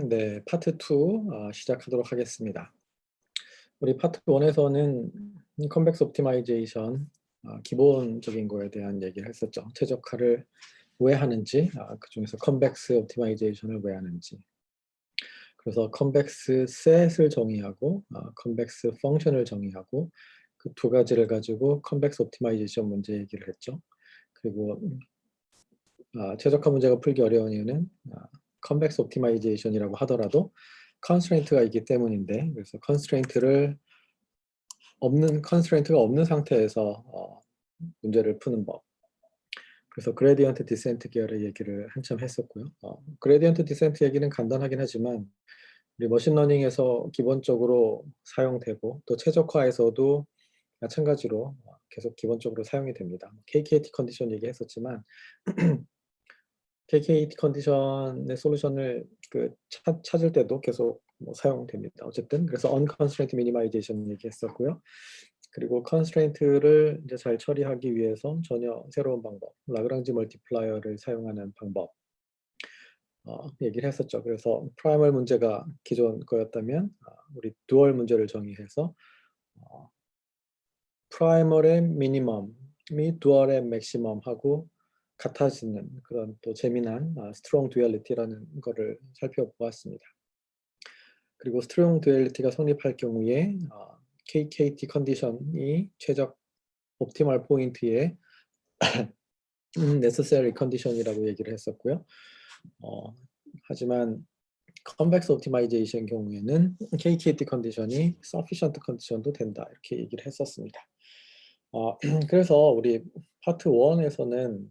네, 파트 2 시작하도록 하겠습니다. 우리 파트 1에서는 컨벡스 옵티마이제이션 기본적인 거에 대한 얘기를 했었죠. 최적화를 왜 하는지, 그 중에서 컨벡스 옵티마이제이션을 왜 하는지. 그래서 컨벡스 셋을 정의하고 컨벡스 펑션을 정의하고 그 두 가지를 가지고 컨벡스 옵티마이제이션 문제 얘기를 했죠. 그리고 최적화 문제가 풀기 어려운 이유는 컨벡스 옵티마이제이션이라고 하더라도 컨스트레인트가 있기 때문인데, 그래서 컨스트레인트가 없는 상태에서 문제를 푸는 법. 그래서 그레디언트 디센트 계열의 얘기를 한참 했었고요. 그레디언트 디센트 얘기는 간단하긴 하지만 우리 머신러닝에서 기본적으로 사용되고 또 최적화에서도 마찬가지로 계속 기본적으로 사용이 됩니다. KKT 컨디션 얘기했었지만 KKT 컨디션의 솔루션을 찾을 때도 계속 사용됩니다. 어쨌든 그래서 unconstraint minimization 얘기했었고요. 그리고 constraint를 이제 잘 처리하기 위해서 전혀 새로운 방법, 라그랑지 멀티플라이어를 사용하는 방법 얘기를 했었죠. 그래서 프라이멀 문제가 기존 거였다면 우리 듀얼 문제를 정의해서 프라이멀의 미니멈이 듀얼의 맥시멈하고 같아지는 그런 또 재미난 스트롱 듀얼리티라는 거를 살펴보았습니다. 그리고 스트롱 듀얼리티가 성립할 경우에 KKT 컨디션이 최적 옵티멀 포인트의 necessary 컨디션이라고 얘기를 했었고요. 하지만 컨벡스 옵티마이제이션 경우에는 KKT 컨디션이 sufficient 컨디션도 된다 이렇게 얘기를 했었습니다. 그래서 우리 파트 1에서는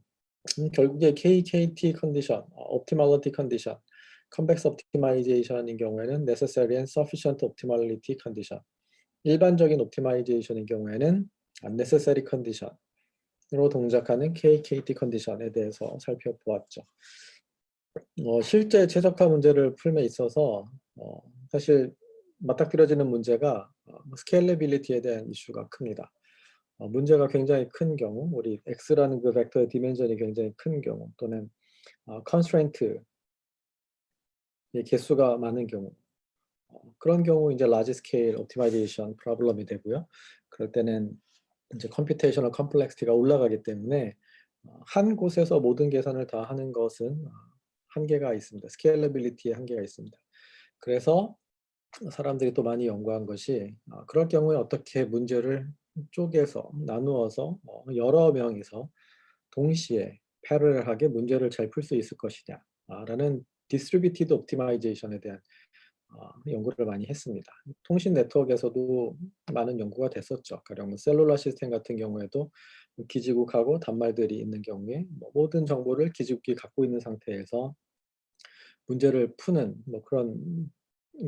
결국에 KKT 컨디션, optimality 컨디션, convex optimization인 경우에는 necessary and sufficient optimality 컨디션, 일반적인 옵티마이제이션인 경우에는 unnecessary 컨디션으로 동작하는 KKT 컨디션에 대해서 살펴보았죠. 실제 최적화 문제를 풀면 있어서 사실 맞닥뜨려지는 문제가 스케일러빌리티에 대한 이슈가 큽니다. 문제가 굉장히 큰 경우, 우리 X라는 그 벡터의 디멘전이 굉장히 큰 경우, 또는 constraint의 개수가 많은 경우, 그런 경우 이제 large scale optimization problem이 되고요. 그럴 때는 이제 computational complexity가 올라가기 때문에 한 곳에서 모든 계산을 다 하는 것은 한계가 있습니다. 스케일러빌리티에 한계가 있습니다. 그래서 사람들이 또 많이 연구한 것이 그럴 경우에 어떻게 문제를 쪼개서 나누어서 여러 명이서 동시에 패러럴하게 문제를 잘 풀 수 있을 것이냐 라는 디스트리뷰티드 옵티마이제이션에 대한 연구를 많이 했습니다. 통신 네트워크에서도 많은 연구가 됐었죠. 가령 셀룰러 시스템 같은 경우에도 기지국하고 단말들이 있는 경우에 모든 정보를 기지국이 갖고 있는 상태에서 문제를 푸는 그런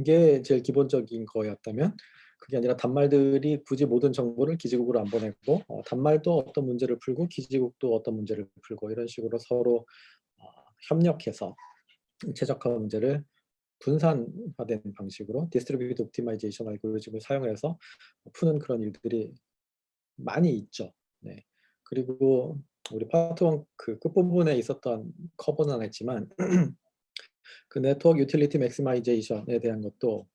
게 제일 기본적인 거였다면, 그게 아니라 단말들이 굳이 모든 정보를 기지국으로 안 보내고 단말도 어떤 문제를 풀고 기지국도 어떤 문제를 풀고 이런 식으로 서로 협력해서 최적화 문제를 분산화된 방식으로 디스트리뷰티드 옵티마이제이션 알고리즘을 사용해서 푸는 그런 일들이 많이 있죠. 네. 그리고 우리 파트 1 그 끝부분에 있었던 커버는 안 했지만 그 네트워크 유틸리티 맥시마이제이션에 대한 것도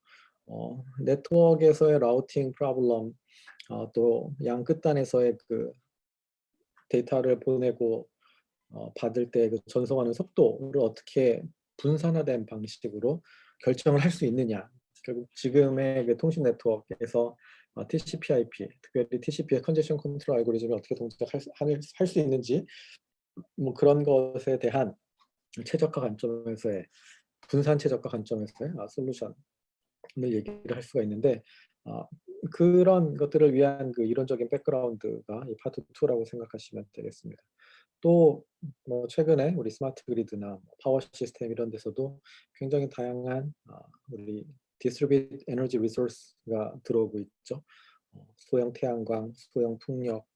네트워크에서의 라우팅 프로블럼, 또 양 끝단에서의 그 데이터를 보내고 받을 때 그 전송하는 속도를 어떻게 분산화된 방식으로 결정을 할 수 있느냐. 결국 지금의 그 통신 네트워크에서 TCP/IP, 특별히 TCP의 컨제션 컨트롤 알고리즘이 어떻게 동작할 수 있는지 그런 것에 대한 최적화 관점에서의 분산 최적화 관점에서의 솔루션을 얘기를 할 수가 있는데 그런 것들을 위한 그 이론적인 백그라운드가 이 파트 2라고 생각하시면 되겠습니다. 또 최근에 우리 스마트 그리드나 파워 시스템 이런 데서도 굉장히 다양한 우리 디스트리뷰티드 에너지 리소스가 들어오고 있죠. 소형 태양광, 소형 풍력,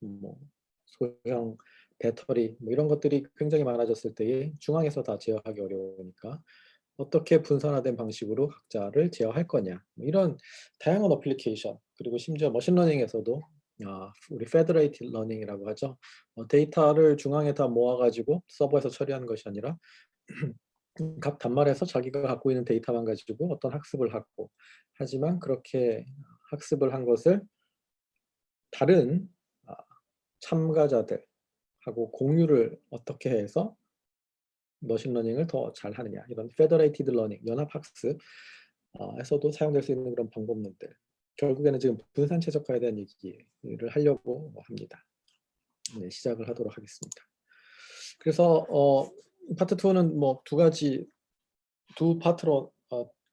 소형 배터리 이런 것들이 굉장히 많아졌을 때에 중앙에서 다 제어하기 어려우니까 어떻게 분산화된 방식으로 각자를 제어할 거냐. 뭐 이런 다양한 어플리케이션, 그리고 심지어 머신러닝에서도 우리 Federated Learning이라고 하죠. 데이터를 중앙에 다 모아 가지고 서버에서 처리하는 것이 아니라 각 단말에서 자기가 갖고 있는 데이터만 가지고 어떤 학습을 하고, 하지만 그렇게 학습을 한 것을 다른 아 참가자들하고 공유를 어떻게 해서 머신러닝을 더 잘하느냐, 이런 페더레이티드 러닝, 연합학습 에서도 사용될 수 있는 그런 방법론들, 결국에는 지금 분산 최적화에 대한 얘기를 하려고 합니다. 네, 시작을 하도록 하겠습니다. 그래서 파트 2는 뭐 두 파트로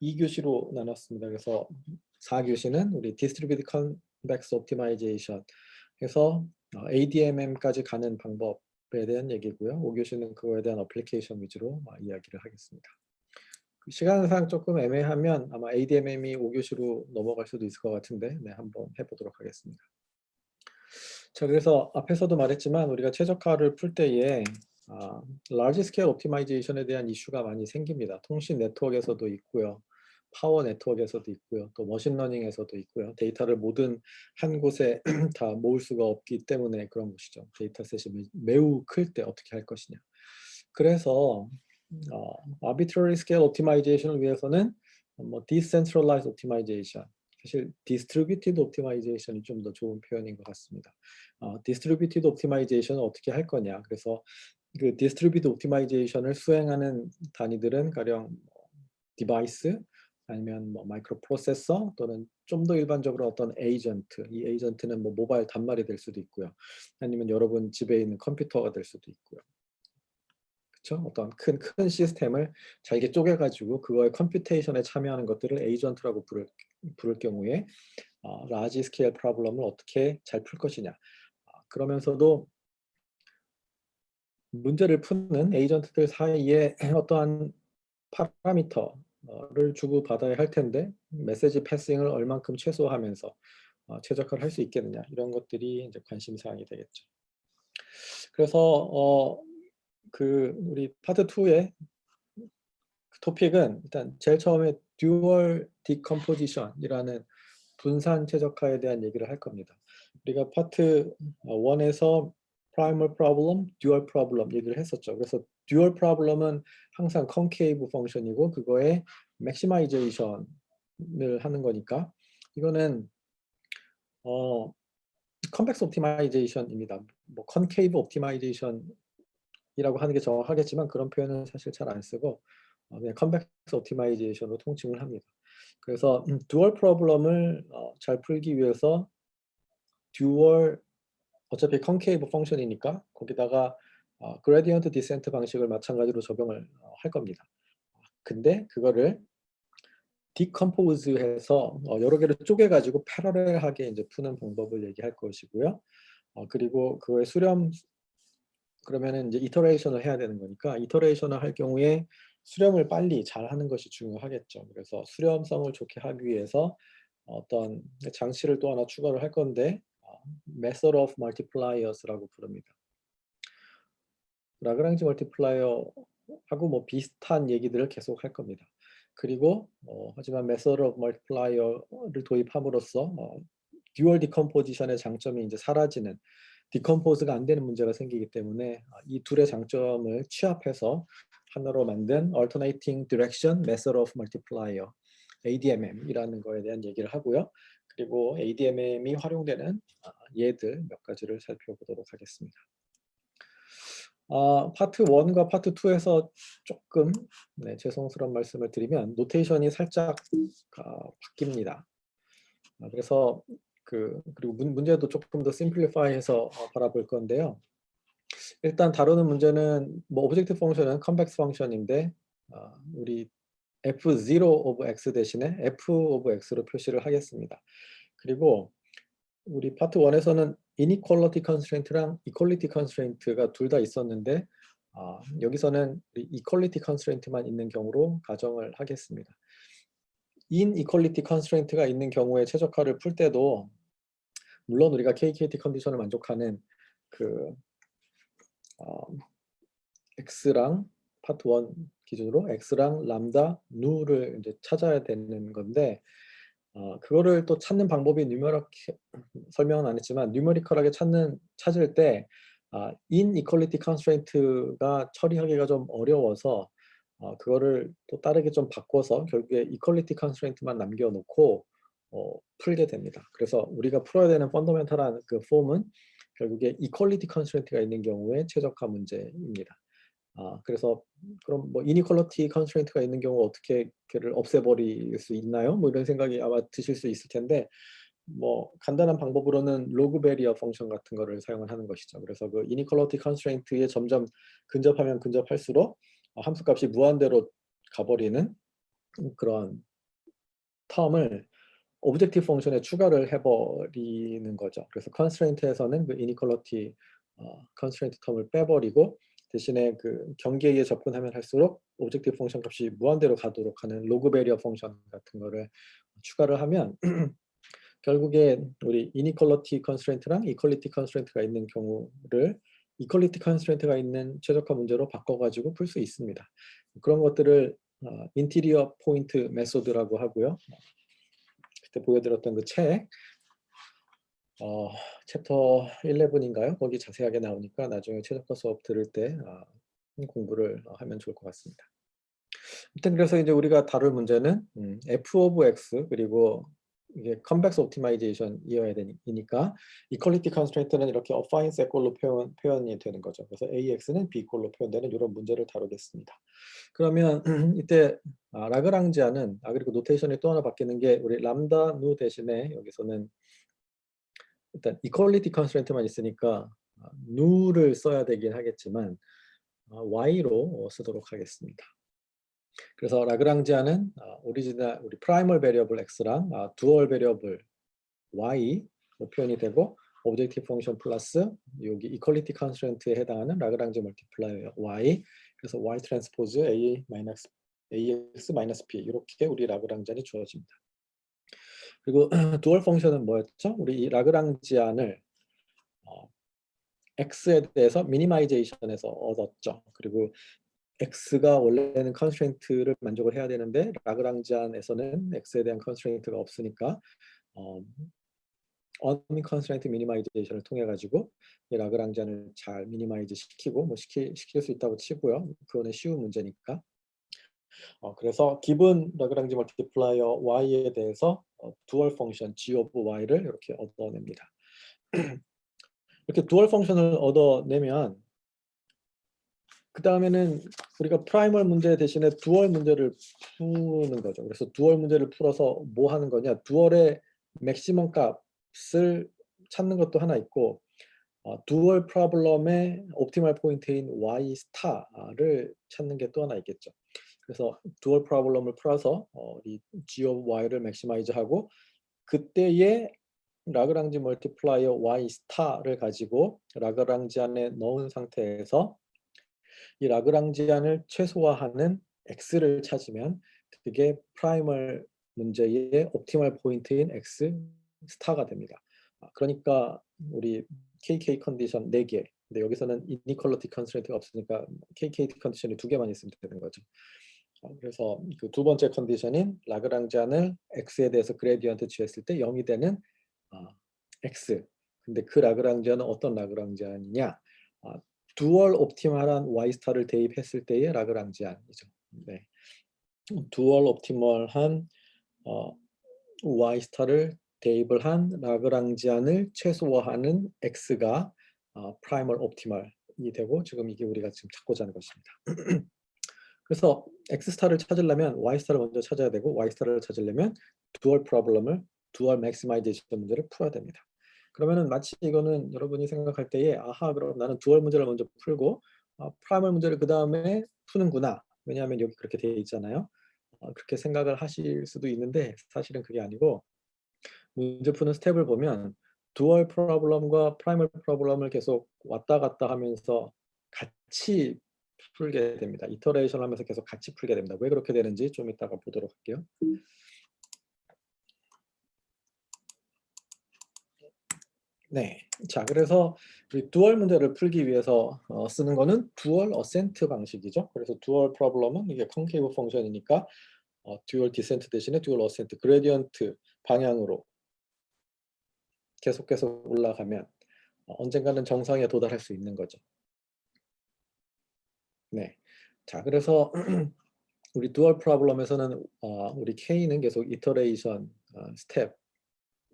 2교시로 나눴습니다. 그래서 4교시는 우리 Distributed Convex Optimization 해서 ADMM까지 가는 방법에 대한 얘기고요. 5교시는 그거에 대한 어플리케이션 위주로 이야기를 하겠습니다. 시간상 조금 애매하면 아마 ADMM이 5교시로 넘어갈 수도 있을 것 같은데, 네, 한번 해보도록 하겠습니다. 자, 그래서 앞에서도 말했지만 우리가 최적화를 풀 때에 large scale optimization에 대한 이슈가 많이 생깁니다. 통신 네트워크에서도 있고요, 파워 네트워크에서도 있고요, 또 머신러닝에서도 있고요. 데이터를 모든 한 곳에 다 모을 수가 없기 때문에 그런 것이죠. 데이터셋이 매우 클 때 어떻게 할 것이냐. 그래서 arbitrary scale optimization을 위해서는 뭐 decentralized optimization, 사실 distributed optimization이 좀 더 좋은 표현인 것 같습니다. distributed optimization을 어떻게 할 거냐. 그래서 그 distributed optimization을 수행하는 단위들은 가령 디바이스, 아니면 뭐 마이크로 프로세서, 또는 좀 더 일반적으로 어떤 에이전트, 이 에이전트는 뭐 모바일 단말이 될 수도 있고요, 아니면 여러분 집에 있는 컴퓨터가 될 수도 있고요. 그렇죠? 어떤 큰 시스템을 잘게 쪼개가지고 그거의 컴퓨테이션에 참여하는 것들을 에이전트라고 부를 경우에 라지 스케일 프로블럼을 어떻게 잘 풀 것이냐. 그러면서도 문제를 푸는 에이전트들 사이에 어떠한 파라미터를 주고받아야 할 텐데, 메시지 패싱을 얼만큼 최소화하면서 최적화를 할 수 있겠느냐, 이런 것들이 이제 관심사항이 되겠죠. 그래서 우리 파트 2의 토픽은 일단 제일 처음에 듀얼 디컴포지션이라는 분산 최적화에 대한 얘기를 할 겁니다. 우리가 파트 1에서 primal problem, dual problem 얘기를 했었죠. 그래서 dual problem은 항상 concave 펑션이고 그거의 maximization을 하는 거니까, 이거는 convex optimization입니다. 뭐 concave optimization이라고 하는 게 정확하겠지만 그런 표현은 사실 잘 안 쓰고 그냥 convex optimization으로 통칭을 합니다. 그래서 dual problem을 잘 풀기 위해서 듀얼, 어차피 concave 펑션이니까 거기다가 gradient descent 방식을 마찬가지로 적용을 할 겁니다. 근데 그거를 decompose해서 여러 개를 쪼개가지고 패러렐하게 이제 푸는 방법을 얘기할 것이고요. 그리고 그거의 수렴, 그러면은 이제 이터레이션을 해야 되는 거니까 이터레이션을 할 경우에 수렴을 빨리 잘 하는 것이 중요하겠죠. 그래서 수렴성을 좋게 하기 위해서 어떤 장치를 또 하나 추가를 할 건데 method of multipliers라고 부릅니다. 라그랑지 멀티플라이어하고 뭐 비슷한 얘기들을 계속 할 겁니다. 그리고 하지만 method of multiplier를 도입함으로써 듀얼 디컴포지션의 장점이 이제 사라지는, 디컴포즈가 안 되는 문제가 생기기 때문에 이 둘의 장점을 취합해서 하나로 만든 Alternating Direction Method of Multiplier, ADMM이라는 거에 대한 얘기를 하고요. 그리고 ADMM이 활용되는 예들 몇 가지를 살펴보도록 하겠습니다. 파트 1과 파트 2에서 조금 죄송스러운 말씀을 드리면 노테이션이 살짝 바뀝니다. 그래서 그리고 문제도 조금 더 심플리파이해서 바라볼 건데요. 일단 다루는 문제는 뭐 오브젝트 펑션은 컨벡스 펑션인데 우리 f0 of x 대신에 f of x로 표시를 하겠습니다. 그리고 우리 파트 1에서는 inequality constraint랑 equality constraint가 둘 다 있었는데 여기서는 equality constraint만 있는 경우로 가정을 하겠습니다. inequality constraint가 있는 경우에 최적화를 풀 때도 물론 우리가 KKT 컨디션을 만족하는 x랑 파트 1 기준으로 x랑 람다 누를 이제 찾아야 되는 건데 그거를 또 찾는 방법이 설명은 안 했지만 뉴메리컬하게 찾을 때 inequality constraint가 처리하기가 좀 어려워서 그거를 또 다르게 좀 바꿔서 결국에 equality constraint만 남겨놓고 풀게 됩니다. 그래서 우리가 풀어야 되는 펀더멘탈한 그 폼은 결국에 equality constraint가 있는 경우에 최적화 문제입니다. 그래서 그럼 뭐 inequality constraint가 있는 경우 어떻게 걔를 없애버릴 수 있나요? 뭐 이런 생각이 아마 드실 수 있을 텐데 뭐 간단한 방법으로는 로그 베리어 펑션 같은 거를 사용을 하는 것이죠. 그래서 그 inequality constraint에 점점 근접하면 근접할수록 함수값이 무한대로 가버리는 그런 텀을 오브젝티브 펑션에 추가를 해버리는 거죠. 그래서 constraint에서는 그 inequality constraint 텀을 빼버리고 대신에 그 경계에 접근하면 할수록 오브젝티브 펑션 값이 무한대로 가도록 하는 로그 베리어 펑션 같은 거를 추가를 하면 결국에 우리 inequality constraint랑 equality constraint가 있는 경우를 equality constraint가 있는 최적화 문제로 바꿔가지고 풀 수 있습니다. 그런 것들을 interior point method라고 하고요. 그때 보여드렸던 그 책 챕터 11인가요? 거기 자세하게 나오니까 나중에 최적화 수업 들을 때 공부를 하면 좋을 것 같습니다. 아무튼 그래서 이제 우리가 다룰 문제는 f of x 그리고 이게 convex optimization이어야 되니까 equality constraint는 이렇게 affine 셋꼴로 표현이 되는 거죠. 그래서 ax는 b꼴로 표현되는 이런 문제를 다루겠습니다. 그러면 이때 라그랑지아는 그리고 노테이션이 또 하나 바뀌는 게 우리 람다 누 대신에 여기서는 일단 equality constraint만 있으니까 누를 써야 되긴 하겠지만 y로 쓰도록 하겠습니다. 그래서 라그랑지아는 오리지널 우리 프라이멀 베리어블 x랑 두얼 베리어블 y로 표현이 되고 오브젝티브 펑션 플러스 여기 이퀄리티 컨스트레인트에 해당하는 라그랑지 멀티플라이어 y 그래서 y 트랜스포즈 ax 마이너스 b 이렇게 우리 라그랑지안이 주어집니다. 그리고 두얼 펑션은 뭐였죠? 우리 이 라그랑지안을 x에 대해서 미니마이제이션에서 얻었죠. 그리고 x가 원래는 컨스트레인트를 만족을 해야 되는데 라그랑지안에서는 x에 대한 컨스트레인트가 없으니까 언컨스트레인트 미니마이제이션을 통해 가지고 라그랑지안을 잘 미니마이즈 시키고 뭐 시킬 수 있다고 치고요. 그거는 쉬운 문제니까. 그래서 기본 라그랑지 멀티플라이어 y에 대해서 두얼 펑션 g of y를 이렇게 얻어냅니다. 이렇게 두얼 펑션을 얻어내면 그 다음에는 우리가 프라이멀 문제 대신에 두얼 문제를 푸는 거죠. 그래서 두얼 문제를 풀어서 뭐 하는 거냐? 두얼의 맥시멈 값을 찾는 것도 하나 있고 두얼 프로블럼의 옵티멀 포인트인 y 스타를 찾는 게 또 하나 있겠죠. 그래서 두얼 프로블럼을 풀어서 이 g of y를 맥시마이즈하고 그때의 라그랑지 멀티플라이어 y 스타를 가지고 라그랑지 안에 넣은 상태에서 이 라그랑지안을 최소화하는 x를 찾으면 그게 프라이멀 문제의 옵티멀 포인트인 x 스타가 됩니다. 그러니까 우리 KK 컨디션 4개 근데 여기서는 inequality constraint가 없으니까 KK 컨디션이 2개만 있으면 되는 거죠. 그래서 그 두 번째 컨디션인 라그랑지안을 x에 대해서 그레디언트 취했을 때 0이 되는 x 근데 그 라그랑지안은 어떤 라그랑지안이냐 두얼 옵티멀한 y 스타를 대입했을 때의 라그랑지안이죠. 네. 두얼 옵티멀한 y 스타를 대입을 한 라그랑지안을 최소화하는 x가 프라이멀 옵티멀이 되고 지금 이게 우리가 지금 찾고자 하는 것입니다. 그래서 x 스타를 찾으려면 y 스타를 먼저 찾아야 되고 y 스타를 찾으려면 두얼 프로블럼을 두얼 맥시마이제이션 문제를 풀어야 됩니다. 그러면은 마치 이거는 여러분이 생각할 때에 그럼 나는 두얼 문제를 먼저 풀고 프라이멀 문제를 그 다음에 푸는구나. 왜냐하면 여기 그렇게 되어 있잖아요. 그렇게 생각을 하실 수도 있는데 사실은 그게 아니고 문제 푸는 스텝을 보면 두얼 프로블럼과 프라이멀 프로블럼을 계속 왔다 갔다 하면서 같이 풀게 됩니다. 이터레이션 하면서 계속 같이 풀게 됩니다. 왜 그렇게 되는지 좀 이따가 보도록 할게요. 네. 자, 그래서 우리 듀얼 문제를 풀기 위해서 쓰는 거는 듀얼 어센트 방식이죠. 그래서 듀얼 프로블럼은 이게 컨케이브 펑션이니까 듀얼 디센트 대신에 듀얼 어센트 그레디언트 방향으로 계속 올라가면 언젠가는 정상에 도달할 수 있는 거죠. 네. 자, 그래서 우리 듀얼 프로블럼에서는 우리 K는 계속 이터레이션 스텝,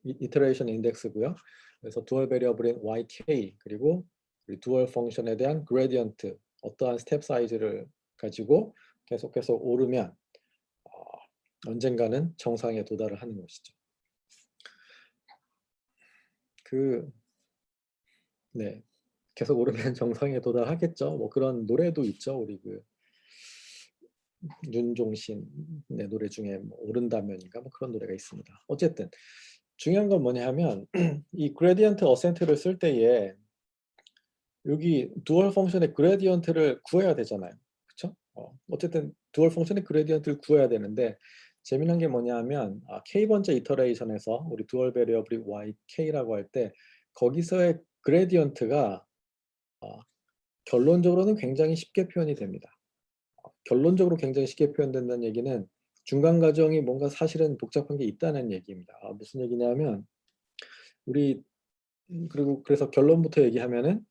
이터레이션 인덱스고요. 그래서 듀얼 베리어블인 YK 그리고 우리 듀얼 펑션에 대한 그레디언트 어떠한 스텝 사이즈를 가지고 계속 오르면 언젠가는 정상에 도달을 하는 것이죠. 네. 계속 오르면 정상에 도달하겠죠. 뭐 그런 노래도 있죠. 우리 윤종신의 노래 중에 뭐 오른다면인가 뭐 그런 노래가 있습니다. 어쨌든 중요한 건 뭐냐 하면 이 그레디언트 어센트를 쓸 때에 여기 듀얼 펑션의 그레디언트를 구해야 되잖아요. 그쵸? 어쨌든 듀얼 펑션의 그레디언트를 구해야 되는데 재미난 게 뭐냐 하면 K번째 이터레이션에서 우리 듀얼 베리어블이 YK라고 할 때 거기서의 그레디언트가 결론적으로는 굉장히 쉽게 표현이 됩니다. 결론적으로 굉장히 쉽게 표현된다는 얘기는 중간 과정이 뭔가 사실은 복잡한 게 있다는 얘기입니다. 무슨 얘기냐면 우리 그래서 결론부터 얘기하면은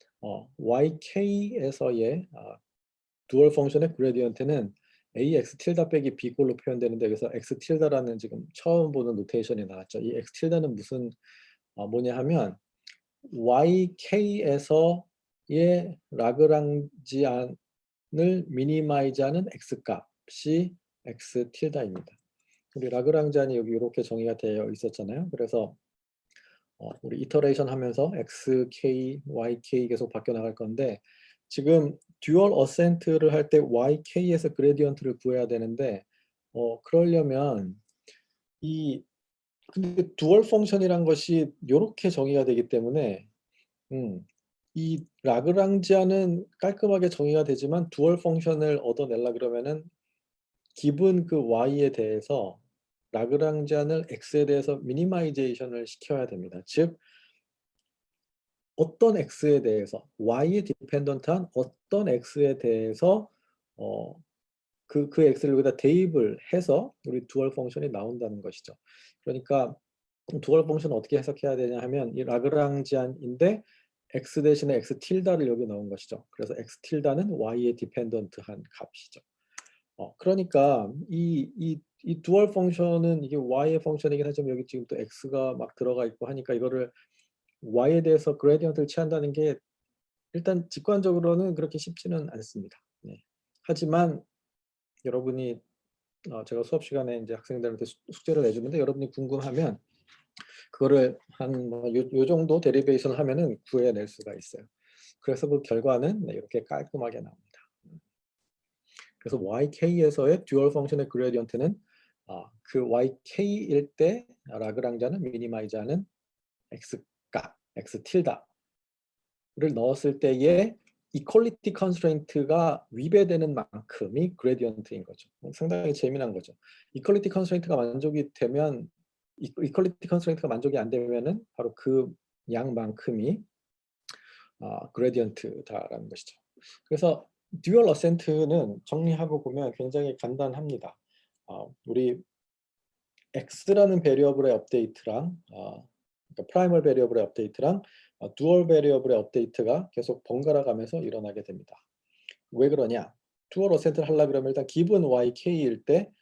YK에서의 듀얼 펑션의 그레디언트는 AX 틸다 빼기 B 꼴로 표현되는데 여기서 X 틸다라는 지금 처음 보는 노테이션이 나왔죠. 이 X 틸다는 무슨 뭐냐 하면 YK에서의 라그랑지안을 미니마이즈하는 X 값이 X 틸다입니다. 우리 라그랑지안이 여기 이렇게 정의가 되어 있었잖아요. 그래서 우리 이터레이션 하면서 XK, YK 계속 바뀌어 나갈 건데 지금 듀얼 어센트를 할 때 YK에서 그레디언트를 구해야 되는데 그러려면 이 근데 듀얼 펑션이란 것이 요렇게 정의가 되기 때문에 이 라그랑지안은 깔끔하게 정의가 되지만 듀얼 펑션을 얻어내려 그러면은 기본 그 Y에 대해서 라그랑지안을 X에 대해서 미니마이제이션을 시켜야 됩니다. 즉 어떤 X에 대해서 Y에 디펜던트한 어떤 X에 대해서 그 X를 여기다 대입을 해서 우리 듀얼 펑션이 나온다는 것이죠. 그러니까 듀얼 펑션을 어떻게 해석해야 되냐 하면 이 라그랑지안인데 X 대신에 X 틸다를 여기 넣은 것이죠. 그래서 X 틸다는 Y에 디펜던트한 값이죠. 그러니까 이 듀얼 펑션은 이게 Y의 펑션이긴 하지만 여기 지금 또 X가 막 들어가 있고 하니까 이거를 Y에 대해서 그레디언트를 취한다는 게 일단 직관적으로는 그렇게 쉽지는 않습니다. 네. 하지만 여러분이 제가 수업 시간에 이제 학생들한테 숙제를 내주는데 여러분이 궁금하면 그거를 요 정도 데리베이션 하면은 구해낼 수가 있어요. 그래서 그 결과는 이렇게 깔끔하게 나옵니다. 그래서 YK에서의 듀얼 펑션의 그레디언트는 그 YK일 때 라그랑자는 미니마이즈하는 X 값, X 틸다를 넣었을 때의 이퀄리티 컨스트레인트가 위배되는 만큼이 그레디언트인 거죠. 상당히 재미난 거죠. 이퀄리티 컨스트레인트가 만족이 되면 이퀄리티 컨스트레인트가 만족이 안 되면은 바로 그 양만큼이 그레디언트다라는 것이죠. 그래서 듀얼 어센트는 정리하고 보면 굉장히 간단합니다. 우리 x라는 베리어블의 업데이트랑 그러니까 프라이멀 베리어블의 업데이트랑 듀얼 베리어블의 업데이트가 계속 번갈아 가면서 일어나게 됩니다. 왜 그러냐? 듀얼 어센트를 하려고 그러면 일단 기본 YK일 때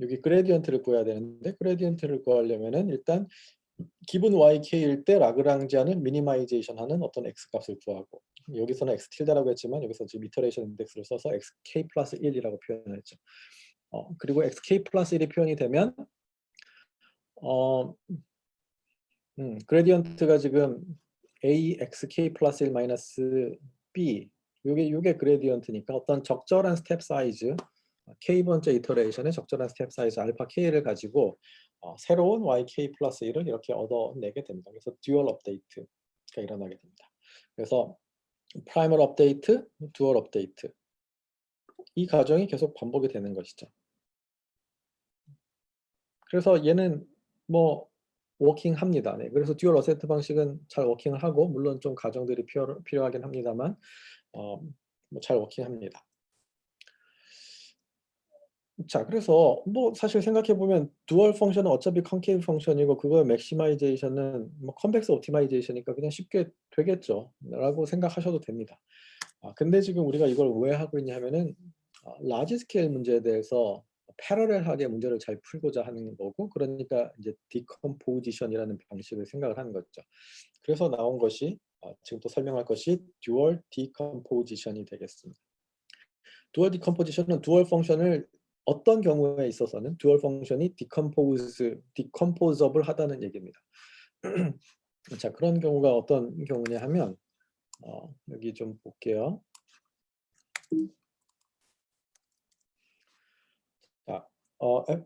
여기 그레디언트를 구해야 되는데 그레디언트를 구하려면은 일단 기본 YK일 때 라그랑지안을 미니마이제이션하는 어떤 X 값을 구하고 여기서는 X 틸다라고 했지만 여기서 지금 이터레이션 인덱스를 써서 XK 플러스 1이라고 표현했죠. 그리고 XK 플러스 1이 표현이 되면 어, 그레디언트가 지금 AXK 플러스 1 마이너스 B 요게 그레디언트니까 어떤 적절한 스텝 사이즈 K번째 이터레이션의 적절한 스텝 사이즈 알파 K를 가지고 새로운 YK 플러스 1을 이렇게 얻어내게 됩니다. 그래서 듀얼 업데이트가 일어나게 됩니다. 그래서 프라이멀 업데이트, 듀얼 업데이트 이 과정이 계속 반복이 되는 것이죠. 그래서 얘는 뭐 워킹합니다. 네. 그래서 듀얼 어셈트 방식은 잘 워킹을 하고, 물론 좀 가정들이 필요하긴 합니다만 뭐 잘 워킹합니다. 자, 그래서 뭐 사실 생각해 보면 듀얼 펑션은 어차피 컨케이브 펑션이고, 그거의 맥시마이제이션은 뭐 컨벡스 옵티마이제이션이니까 그냥 쉽게 되겠죠라고 생각하셔도 됩니다. 근데 지금 우리가 이걸 왜 하고 있냐 하면은 라지 스케일 문제에 대해서 패러렐하게 문제를 잘 풀고자 하는 거고, 그러니까 이제 디컴포지션이라는 방식을 생각을 하는 거죠. 그래서 나온 것이 지금 또 설명할 것이 듀얼 디컴포지션이 되겠습니다. 듀얼 디컴포지션은 듀얼 펑션을 어떤 경우에 있어서는 듀얼 펑션이 디컴포저블 하다는 얘기입니다. 자, 그런 경우가 어떤 경우냐 하면 여기 좀 볼게요. 자,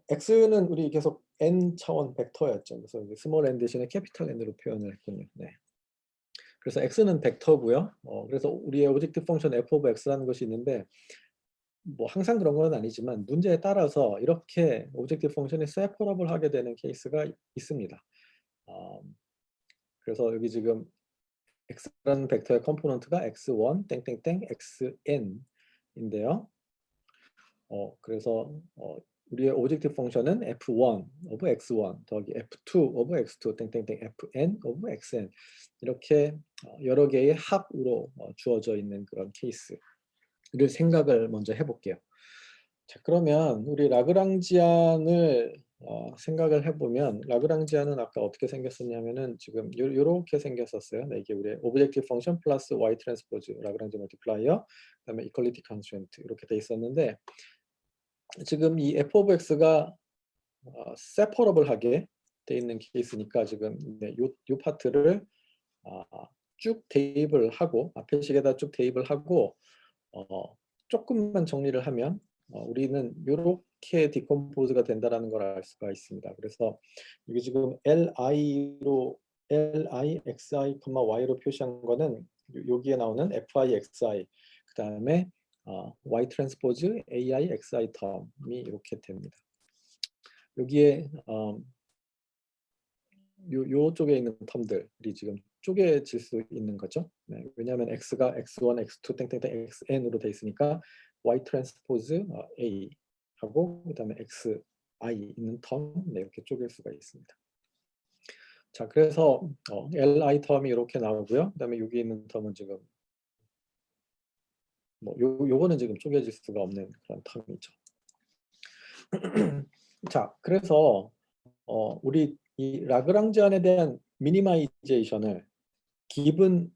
x는 우리 계속 n 차원 벡터였죠. 그래서 스몰 n 대신에 캐피탈 n으로 표현을 했군요. 네. 그래서 x는 벡터고요. 그래서 우리의 오브젝트 펑션 f of x라는 것이 있는데, 뭐 항상 그런 건 아니지만 문제에 따라서 이렇게 오브젝트 펑션이 세퍼러블 하게 되는 케이스가 있습니다. 그래서 여기 지금 x라는 벡터의 컴포넌트가 x1 땡땡땡 xn인데요. 그래서 우리의 오브젝트 펑션은 f1 of x1 더하기 f2 of x2 땡땡땡 fn of xn, 이렇게 여러 개의 합으로 주어져 있는 그런 케이스를 생각을 먼저 해볼게요. 자, 그러면 우리 라그랑지안을 생각을 해보면, 라그랑지안은 아까 어떻게 생겼었냐면은 지금 요렇게 생겼었어요. 네, 이게 우리 오브젝티브 펑션 플러스 y 트랜스포즈 라그랑지 멀티플라이어, 그다음에 이퀄리티 컨스트레인트 이렇게 돼 있었는데, 지금 이 f of x가 세퍼러블하게 돼 있는 케이스니까 지금 네, 요 파트를 쭉 대입을 하고, 앞에 식에다 쭉 대입을 하고 조금만 정리를 하면 우리는 이렇게 디컴포즈가 된다라는 걸 알 수가 있습니다. 그래서 이게 지금 li로 li, xi, y로 표시한 거는 여기에 나오는 fi, xi, 그 다음에 y 트랜스포즈 ai, xi 텀이 이렇게 됩니다. 여기에 요쪽에 있는 텀들이 지금 쪼개질 수 있는 거죠. 네, 왜냐하면 x가 x1, x2, 땡땡땡 xn으로 돼 있으니까 y 트랜스포즈 a 하고, 그다음에 xi 있는 텀, 네, 이렇게 쪼갤 수가 있습니다. 자, 그래서 li 텀이 이렇게 나오고요. 그다음에 여기 있는 텀은 지금 뭐 요거는 지금 쪼개질 수가 없는 그런 텀이죠. 자, 그래서 우리 이 라그랑지안에 대한 미니마이제이션을 기본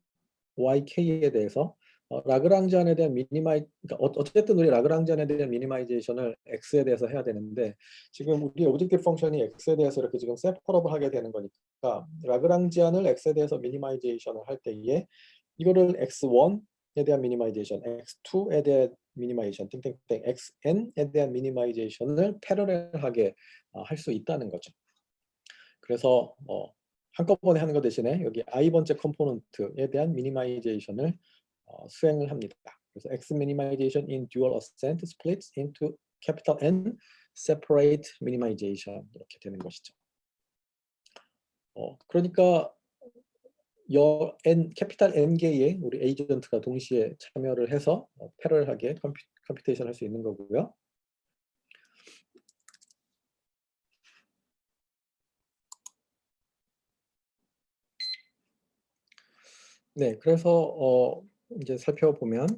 YK에 대해서 라그랑지안에 대한 그러니까 어쨌든 우리 라그랑지안에 대한 미니마이제이션을 X에 대해서 해야 되는데, 지금 우리 오브젝트 펑션이 X에 대해서 이렇게 지금 세퍼러블 하게 되는 거니까, 라그랑지안을 X에 대해서 미니마이제이션을 할 때에 이거를 X1에 대한 미니마이제이션, X2에 대한 미니마이제이션, 땡땡땡 XN에 대한 미니마이제이션을 패러렐하게 할 수 있다는 거죠. 그래서 한꺼번에 하는 것 대신에 여기 i번째 컴포넌트에 대한 미니마이제이션을 수행을 합니다. 그래서 x minimization in dual ascent splits into capital N separate minimization 이렇게 되는 것이죠. 그러니까 캐피탈 N 개의 우리 에이전트가 동시에 참여를 해서 패러렐하게 컴퓨테이션 할 수 있는 거고요. 네, 그래서 이제 살펴보면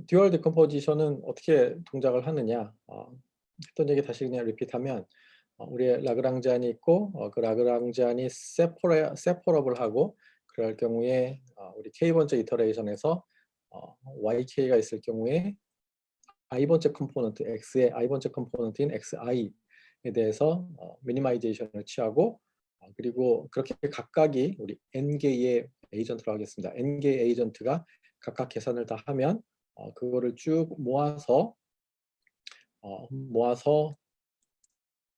듀얼 디컴포지션은 어떻게 동작을 하느냐, 했던 얘기 다시 그냥 리핏하면, 우리의 라그랑지안이 있고 그 라그랑지안이 세퍼러블하고, 그럴 경우에 우리 k번째 이터레이션에서 yK가 있을 경우에 i번째 컴포넌트 x의 i번째 컴포넌트인 xi에 대해서 미니마이제이션을 취하고, 그리고 그렇게 각각이 우리 n개의 에이전트로 하겠습니다. n개의 에이전트가 각각 계산을 다 하면 그거를 쭉 모아서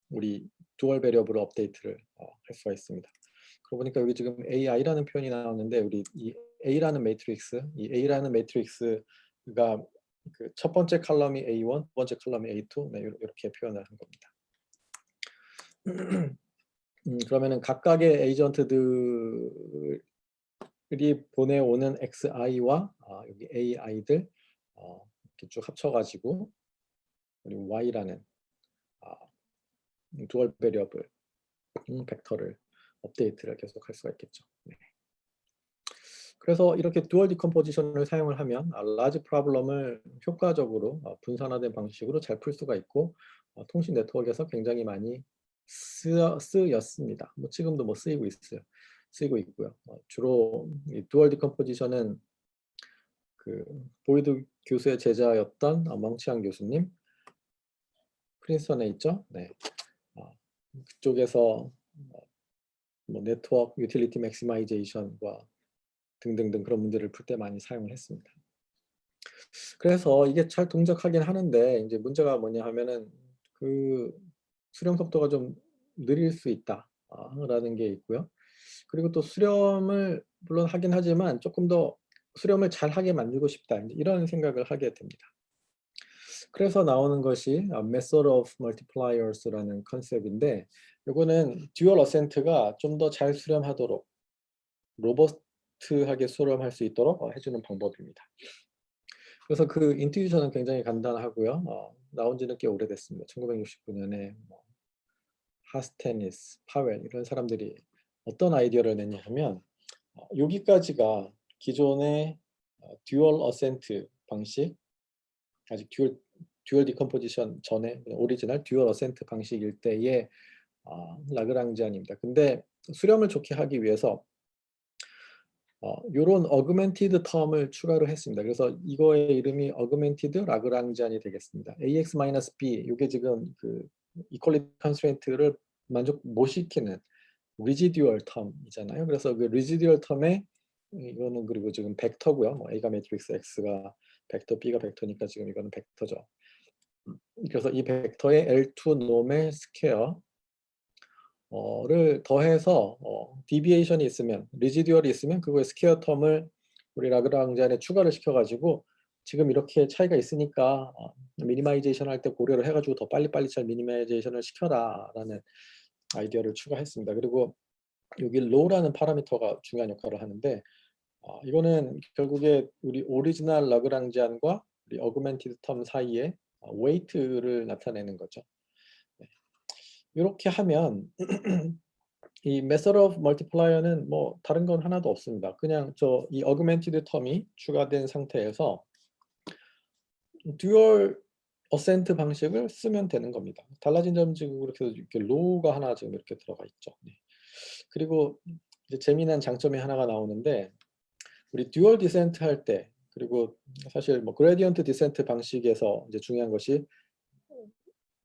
우리 듀얼 베리어블 업데이트를 할 수가 있습니다. 그러고 보니까 여기 지금 AI라는 표현이 나왔는데, 우리 이 A라는 매트릭스가 그 첫 번째 컬럼이 A1, 두 번째 컬럼이 A2, 네, 이렇게 표현을 한 겁니다. 그러면은 각각의 에이전트들이 보내오는 XI와 여기 AI들 이렇게 쭉 합쳐가지고 그리고 Y라는 두얼 베리어블 벡터를 업데이트를 계속 할 수가 있겠죠. 네. 그래서 이렇게 듀얼 디컴포지션을 사용을 하면 라지 프로블럼을 효과적으로 분산화된 방식으로 잘 풀 수가 있고 통신 네트워크에서 굉장히 많이 쓰였습니다. 뭐 지금도 뭐 쓰이고 있어요. 쓰이고 있고요. 주로 이 듀얼 디컴포지션은 그 보이드 교수의 제자였던 멍치한 교수님, 프린스턴에 있죠. 네. 그쪽에서 뭐 네트워크 유틸리티 맥시마이제이션과 등등등 그런 문제를 풀 때 많이 사용을 했습니다. 그래서 이게 잘 동작하긴 하는데 이제 문제가 뭐냐 하면은 그 수렴 속도가 좀 느릴 수 있다라는 게 있고요. 그리고 또 수렴을 물론 하긴 하지만 조금 더 수렴을 잘하게 만들고 싶다 이런 생각을 하게 됩니다. 그래서 나오는 것이 Method of Multipliers라는 컨셉인데 이거는 듀얼 어센트가 좀 더 잘 수렴하도록 로버스트하게 수렴할 수 있도록 해주는 방법입니다. 그래서 그 인투이션은 굉장히 간단하고요. 나온 지는 꽤 오래됐습니다. 1969년에 뭐 하스테니스, 파웰 이런 사람들이 어떤 아이디어를 냈냐 하면 여기까지가 기존의 듀얼 어센트 방식, 아직 듀얼 디컴포지션 전에 오리지널 듀얼 어센트 방식일 때의 라그랑지안입니다. 근데 수렴을 좋게 하기 위해서 요런 어그멘티드 텀을 추가로 했습니다. 그래서 이거의 이름이 어그멘티드 라그랑지안이 되겠습니다. AX-B 이게 지금 그 이퀄리티 컨스트레인트를 만족 못 시키는 리지듀얼 텀이잖아요. 그래서 그 리지듀얼 텀에 이거는 그리고 지금 벡터고요. 뭐 A가 매트릭스, X가 벡터, B가 벡터니까 지금 이거는 벡터죠. 그래서 이 벡터의 L2 놈의 스퀘어 를 더해서 디비에이션이 있으면 리지듀얼이 있으면 그거의 스퀘어 텀을 우리 라그랑지 안에 추가를 시켜가지고 지금 이렇게 차이가 있으니까 미니마이제이션 할 때 고려를 해가지고 더 빨리빨리 잘 미니마이제이션을 시켜라 라는 아이디어를 추가했습니다. 그리고 여기 로우라는 파라미터가 중요한 역할을 하는데 이거는 결국에 우리 오리지널 라그랑지안과 우리 어그멘티드 텀 사이에 웨이트를 나타내는 거죠. 네. 이렇게 하면 이 Method of Multiplier는 뭐 다른 건 하나도 없습니다. 그냥 이 Augmented Term이 추가된 상태에서 듀얼 어센트 방식을 쓰면 되는 겁니다. 달라진 점 지금 그렇게 이렇게 로우가 하나 지금 이렇게 들어가 있죠. 네. 그리고 이제 재미난 장점이 하나가 나오는데 우리 듀얼 디센트 할 때 그리고 사실 뭐 그레디언트 디센트 방식에서 이제 중요한 것이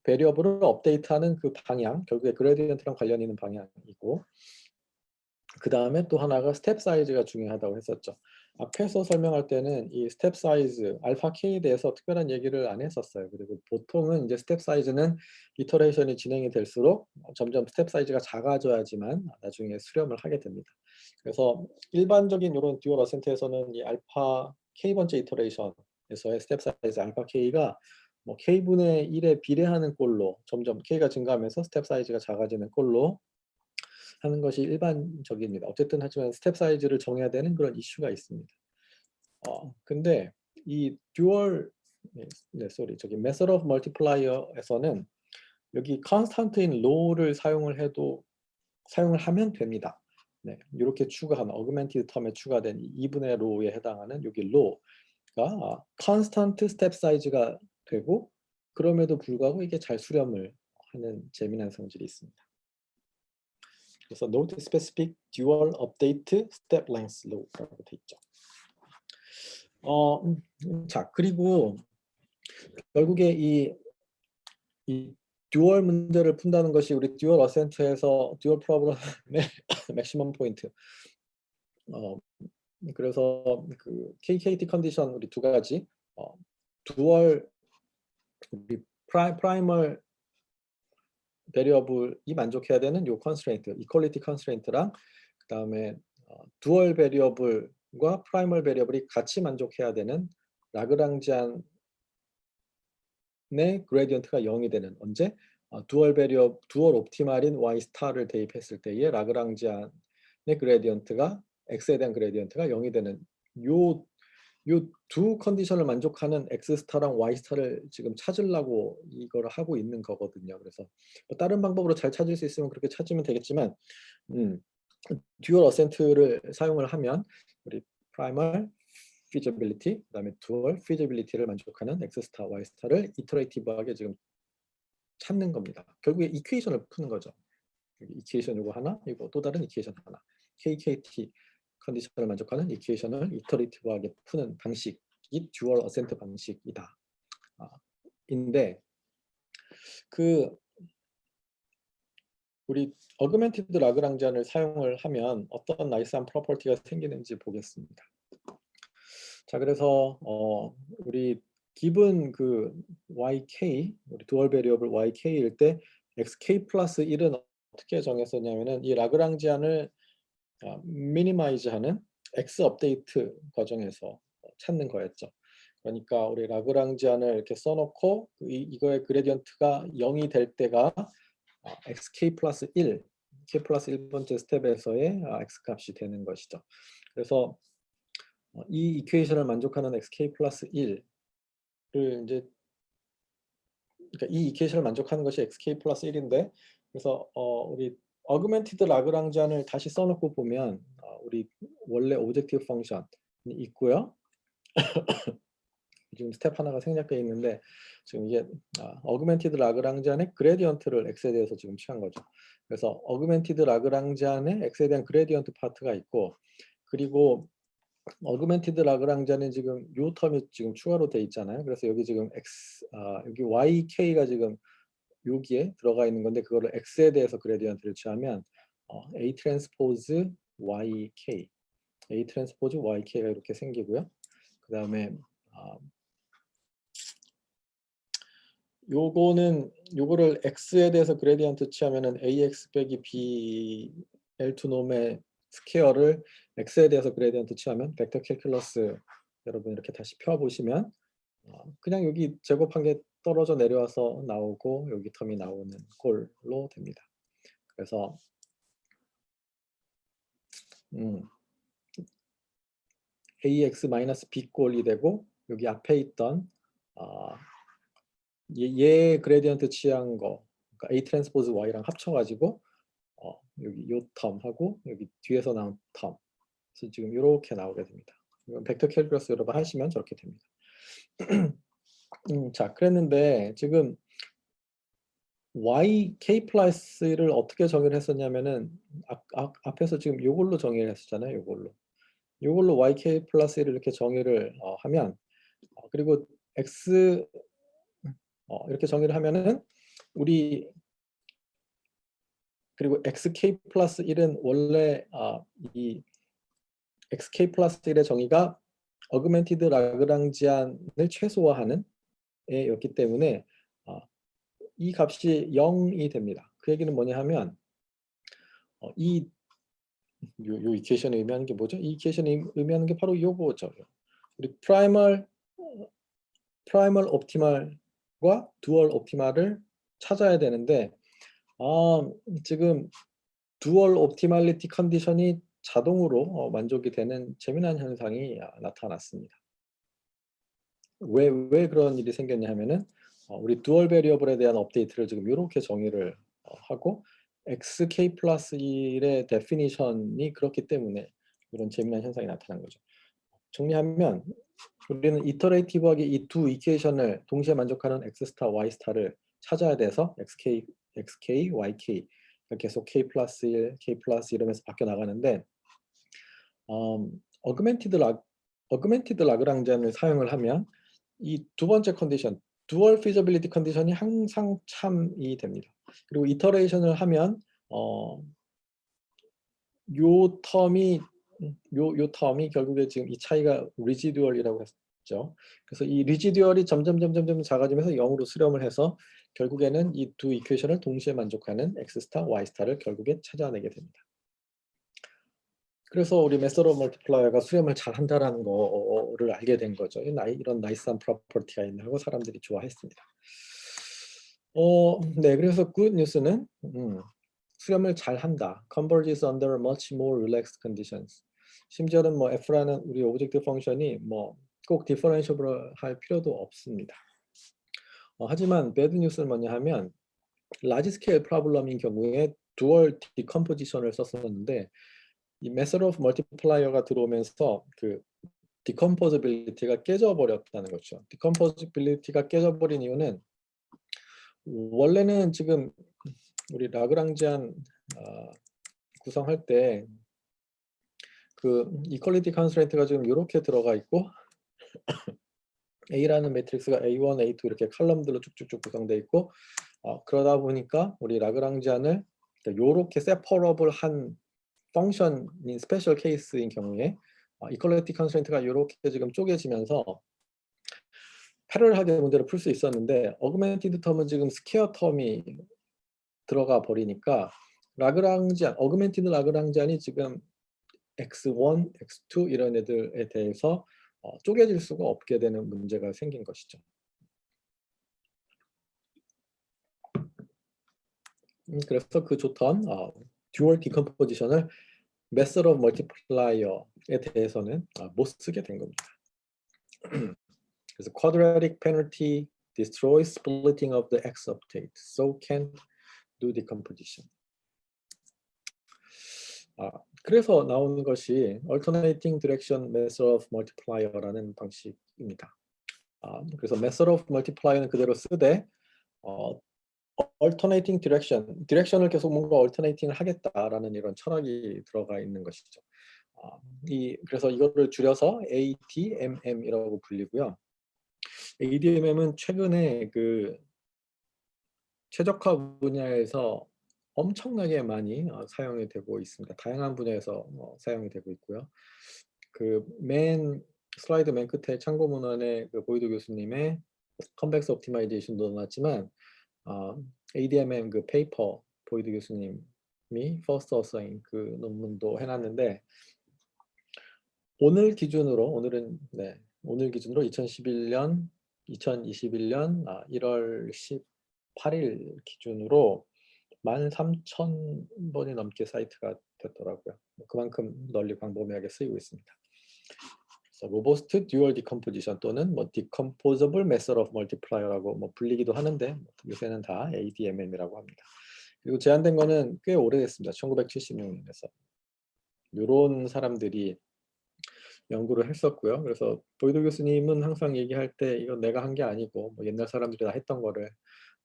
베리어블을 업데이트하는 그 방향, 결국에 그레디언트랑 관련 있는 방향이고 그 다음에 또 하나가 스텝 사이즈가 중요하다고 했었죠. 앞에서 설명할 때는 이 스텝 사이즈, 알파 K에 대해서 특별한 얘기를 안 했었어요. 그리고 보통은 이제 스텝 사이즈는 이터레이션이 진행이 될수록 점점 스텝 사이즈가 작아져야지만 나중에 수렴을 하게 됩니다. 그래서 일반적인 이런 듀얼 어센트에서는 이 알파 K번째 이터레이션에서의 스텝 사이즈 알파 K가 뭐 K분의 1에 비례하는 꼴로 점점 K가 증가하면서 스텝 사이즈가 작아지는 꼴로 하는 것이 일반적입니다. 어쨌든 하지만 스텝 사이즈를 정해야 되는 그런 이슈가 있습니다. 근데 이 듀얼 저기 Method of Multiplier에서는 여기 constant인 low를 사용을 하면 됩니다. 네, 이렇게 추가한 어그멘티드 텀에 추가된 2분의 low에 해당하는 여기 low가 constant step size가 되고 그럼에도 불구하고 이게 잘 수렴을 하는 재미난 성질이 있습니다. 그래서 Node Specific Dual Update Step Length Low라고 돼 있죠. 자 그리고 결국에 이 듀얼 문제를 푼다는 것이 우리 듀얼 어센트에서 듀얼 프로블럼의 맥시멈 포인트. 그래서 그 KKT 컨디션 우리 두 가지 듀얼 우리 프라이멀 베리어블이 만족해야 되는 요 컨스트레인트, 이퀄리티 컨스트레인트랑 그 다음에 듀얼 베리어블과 프라이멀 베리어블이 같이 만족해야 되는 라그랑지안 그레디언트가 0이 되는 언제? 두얼 옵티말인 y 스타를 대입했을 때의 라그랑지안의 그레디언트가 x에 대한 그레디언트가 0이 되는 요 두 컨디션을 만족하는 x 스타랑 y 스타를 지금 찾으려고 이걸 하고 있는 거거든요. 그래서 뭐 다른 방법으로 잘 찾을 수 있으면 그렇게 찾으면 되겠지만 듀얼 어센트를 사용을 하면 우리 프라이멀 feasibility, 그다음에 dual feasibility를 만족하는 x 스타, y 스타를 이터레이티브하게 지금 찾는 겁니다. 결국에 이퀘이션을 푸는 거죠. 이퀘이션 이거 하나, 이거 또 다른 이퀘이션 하나. KKT 컨디션을 만족하는 이퀘이션을 이터레이티브하게 푸는 방식이 듀얼 어센트 방식이다. 인데 그 우리 어그멘티드 라그랑지안을 사용을 하면 어떤 나이스한 프로퍼티가 생기는지 보겠습니다. 자, 그래서 우리 기본 그 yk, 우리 두얼 베리어블 yk일 때 xk 플러스 1은 어떻게 정했었냐면은 이 라그랑지안을 미니마이즈하는 x 업데이트 과정에서 찾는 거였죠. 그러니까 우리 라그랑지안을 이렇게 써놓고 이거의 그레디언트가 0이 될 때가 xk 플러스 1, k 플러스 1번째 스텝에서의 x 값이 되는 것이죠. 그래서 이 이퀘이션을 만족하는 xk 플러스 1을 이제 그러니까 이 이퀘이션을 만족하는 것이 xk 플러스 1인데 그래서 우리 어그멘티드 라그랑지안을 다시 써놓고 보면 우리 원래 오브젝티브 펑션이 있고요. 지금 스텝 하나가 생략되어 있는데 지금 이게 어그멘티드 라그랑지안의 그레디언트를 x에 대해서 지금 취한 거죠. 그래서 어그멘티드 라그랑지안의 x에 대한 그레디언트 파트가 있고 그리고 어그멘티드 라그랑지안은 지금 요 텀이 지금 추가로 돼 있잖아요. 그래서 여기 지금 여기 YK가 지금 여기에 들어가 있는 건데 그거를 X에 대해서 그레디언트를 취하면 A 트랜스포즈 YK, A 트랜스포즈 YK가 이렇게 생기고요. 그 다음에 요거를 X에 대해서 그레디언트 취하면은 AX 빼기 B L2 놈의 스퀘어를 X에 대해서 그레디언트 취하면 벡터 캘큘러스 여러분 이렇게 다시 펴보시면 그냥 여기 제곱한 게 떨어져 내려와서 나오고 여기 텀이 나오는 꼴로 됩니다. 그래서 AX-B 꼴이 되고 여기 앞에 있던 얘 그레디언트 취한 거 그러니까 A 트랜스포즈 Y랑 합쳐가지고 여기 요 텀하고 여기 뒤에서 나온 텀 그래서 지금 이렇게 나오게 됩니다. 이건 벡터 캘큘러스 여러분 하시면 저렇게 됩니다. 자, 그랬는데 지금 YK 플러스를 어떻게 정의를 했었냐면은 앞에서 지금 요걸로 정의를 했었잖아요. 요걸로 YK 플러스를 이렇게 정의를 하면 그리고 X 이렇게 정의를 하면은 우리 그리고 XK 플러스 1은 원래 이 XK 플러스 1의 정의가 어그멘티드 라그랑지안을 최소화하는 애였기 때문에 이 값이 0이 됩니다. 그 얘기는 뭐냐 하면 요 이퀘이션이 의미하는 게 뭐죠? 이 이퀘이션이 의미하는 게 바로 요거죠. 우리 프라이멀 옵티말과 두얼 옵티말을 찾아야 되는데 지금 두얼 옵티말리티 컨디션이 자동으로 만족이 되는 재미난 현상이 나타났습니다. 왜 그런 일이 생겼냐 하면은 우리 두얼 베리어블에 대한 업데이트를 지금 이렇게 정의를 하고 xk 플러스 1의 데피니션이 그렇기 때문에 이런 재미난 현상이 나타난 거죠. 정리하면 우리는 이터레이티브하게 이 두 이퀘이션을 동시에 만족하는 x 스타, y 스타를 찾아야 돼서 xk, yk 계속 k 플러스 1, k 플러스 이러면서 바뀌어 나가는데 어그멘티드 라그랑지안을 사용을 하면 이 두 번째 컨디션, 두얼 피저빌리티 컨디션이 항상 참이 됩니다. 그리고 이터레이션을 하면 요 텀이 결국에 지금 이 차이가 리지듀얼이라고 했죠. 그래서 이 리지듀얼이 점점 작아지면서 0으로 수렴을 해서 결국에는 이 두 이퀘이션을 동시에 만족하는 x 스타, y 스타를 결국에 찾아내게 됩니다. 그래서 우리 메서드 오브 멀티플라이어가 수렴을 잘한다라는 거를 알게 된 거죠. 이런 나이스한 프로퍼티가 있나 하고 사람들이 좋아했습니다. 네, 그래서 good news는 수렴을 잘 한다. converges under much more relaxed conditions. 심지어는 뭐 f라는 우리 오브젝트 펑션이 뭐 꼭 디퍼런셜을 할 필요도 없습니다. 하지만 bad news는 뭐냐 하면 large scale problem인 경우에 dual decomposition을 썼었는데 이 method of multiplier가 들어오면서 그 decomposability가 깨져버렸다는 거죠. decomposability가 깨져버린 이유는 원래는 지금 우리 라그랑지안 구성할 때 그 이퀄리티 컨스트레인트가 지금 이렇게 들어가 있고 A라는 매트릭스가 A1, A2 이렇게 칼럼들로 쭉쭉쭉 구성되어 있고 그러다 보니까 우리 라그랑지안을 이렇게 세퍼러블 한 펑션인 스페셜 케이스인 경우에 이퀄리티 컨스트레인트가 이렇게 지금 쪼개지면서 패러럴하게 문제를 풀 수 있었는데 어그멘티드 텀은 지금 스퀘어 텀이 들어가 버리니까 어그멘티드 라그랑지안이 지금 x1, x2 이런 애들에 대해서 쪼개질 수가 없게 되는 문제가 생긴 것이죠. 그래서 그 좋던 듀얼 디컴포지션을 method of multiplier에 대해서는 못 쓰게 된 겁니다. 그래서 quadratic penalty destroys splitting of the x octet, so can't do decomposition. 그래서 나오는 것이 alternating direction method of multiplier라는 방식입니다. 그래서 method of multiplier는 그대로 쓰되 alternating direction을 계속 뭔가 alternating을 하겠다라는 이런 철학이 들어가 있는 것이죠. 그래서 이거를 줄여서 ADMM이라고 불리고요. ADMM은 최근에 그 최적화 분야에서 엄청나게 많이 사용이 되고 있습니다. 다양한 분야에서 사용이 되고 있고요. 그 슬라이드 맨 끝에 참고 문헌에 그 보이도 교수님의 컨벡스 옵티마이제이션도 넣어놨지만 ADMM 그 페이퍼 보이드 교수님이 퍼스트 어서인 그 논문도 해놨는데 오늘 기준으로 2021년 1월 18일 기준으로 13,000번이 넘게 사이트가 됐더라고요. 그만큼 널리 광범위하게 쓰이고 있습니다. 그래서 로버스트 듀얼 디컴포지션 또는 뭐 decomposable method of multiplier라고 뭐 불리기도 하는데 요새는 다 ADMM이라고 합니다. 그리고 제안된 거는 꽤 오래됐습니다. 1976년에서 이런 사람들이 연구를 했었고요. 그래서 보이도 교수님은 항상 얘기할 때 이건 내가 한 게 아니고 뭐 옛날 사람들이 다 했던 거를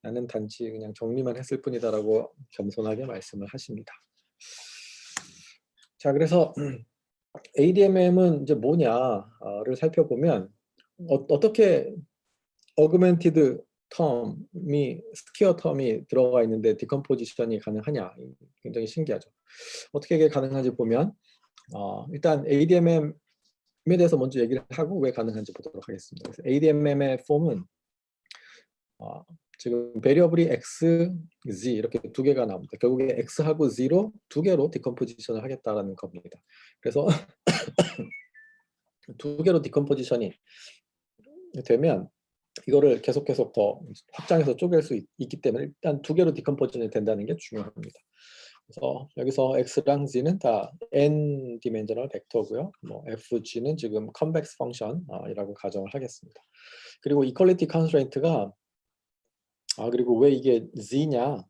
나는 단지 그냥 정리만 했을 뿐이다라고 겸손하게 말씀을 하십니다. 자, 그래서 ADMM은 이제 뭐냐를 살펴보면 어떻게 어그멘티드 텀이 스퀘어 텀이 들어가 있는데 디컴포지션이 가능하냐 굉장히 신기하죠. 어떻게 이게 가능한지 보면 일단 ADMM에 대해서 먼저 얘기를 하고 왜 가능한지 보도록 하겠습니다. 그래서 ADMM의 폼은 지금 베리어블이 x, z 이렇게 두 개가 나옵니다. 결국에 x하고 z로 두 개로 디컴포지션을 하겠다라는 겁니다. 그래서 두 개로 디컴포지션이 되면 이거를 계속 더 확장해서 쪼갤 수 있기 때문에 일단 두 개로 디컴포지션이 된다는 게 중요합니다. 그래서 여기서 x랑 z는 다 n 디멘셔널 벡터고요. 뭐 fg는 지금 컨벡스 펑션이라고 가정을 하겠습니다. 그리고 이퀄리티 컨스트레인트가 그리고 왜 이게 z냐?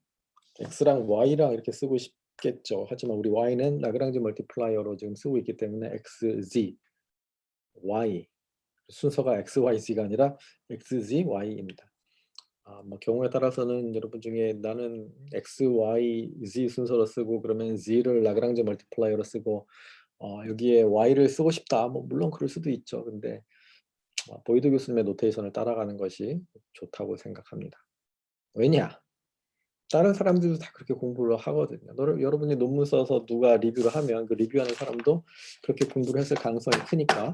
x랑 y랑 이렇게 쓰고 싶겠죠. 하지만 우리 y는 라그랑지 멀티플라이어로 지금 쓰고 있기 때문에 x, z, y 순서가 x, y, z가 아니라 x, z, y입니다. 뭐 경우에 따라서는 여러분 중에 나는 x, y, z 순서로 쓰고 그러면 z를 라그랑지 멀티플라이어로 쓰고 여기에 y를 쓰고 싶다. 뭐 물론 그럴 수도 있죠. 근데 보이드 교수님의 노테이션을 따라가는 것이 좋다고 생각합니다. 왜냐? 다른 사람들도 다 그렇게 공부를 하거든요. 여러분이 논문 써서 누가 리뷰를 하면 그 리뷰하는 사람도 그렇게 공부를 했을 가능성이 크니까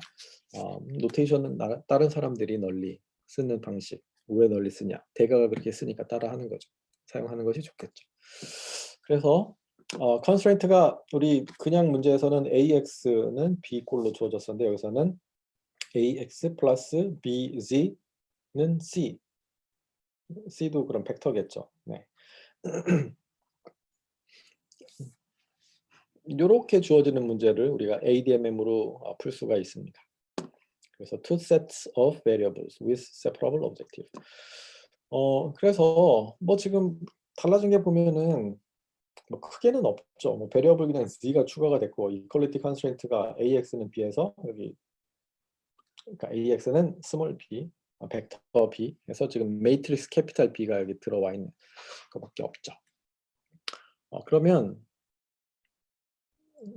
노테이션은 다른 사람들이 널리 쓰는 방식. 왜 널리 쓰냐? 대가가 그렇게 쓰니까 따라하는 거죠. 사용하는 것이 좋겠죠. 그래서 컨스트레인트가 우리 그냥 문제에서는 AX는 B꼴로 주어졌었는데 여기서는 AX 플러스 BZ는 C C도 그럼 벡터겠죠. 네. 요렇게 주어지는 문제를 우리가 ADMM으로 풀 수가 있습니다. 그래서 two sets of variables with separable objective. 그래서 뭐 지금 달라진 게 보면은 뭐 크게는 없죠. 뭐 베리어블 그냥 z가 추가가 됐고 이퀄리티 컨스트레인트가 AX는 B에서 여기 그러니까 AX는 스몰 b, 벡터 B에서 지금 매트릭스 캐피탈 B가 여기 들어와 있는 것밖에 없죠. 그러면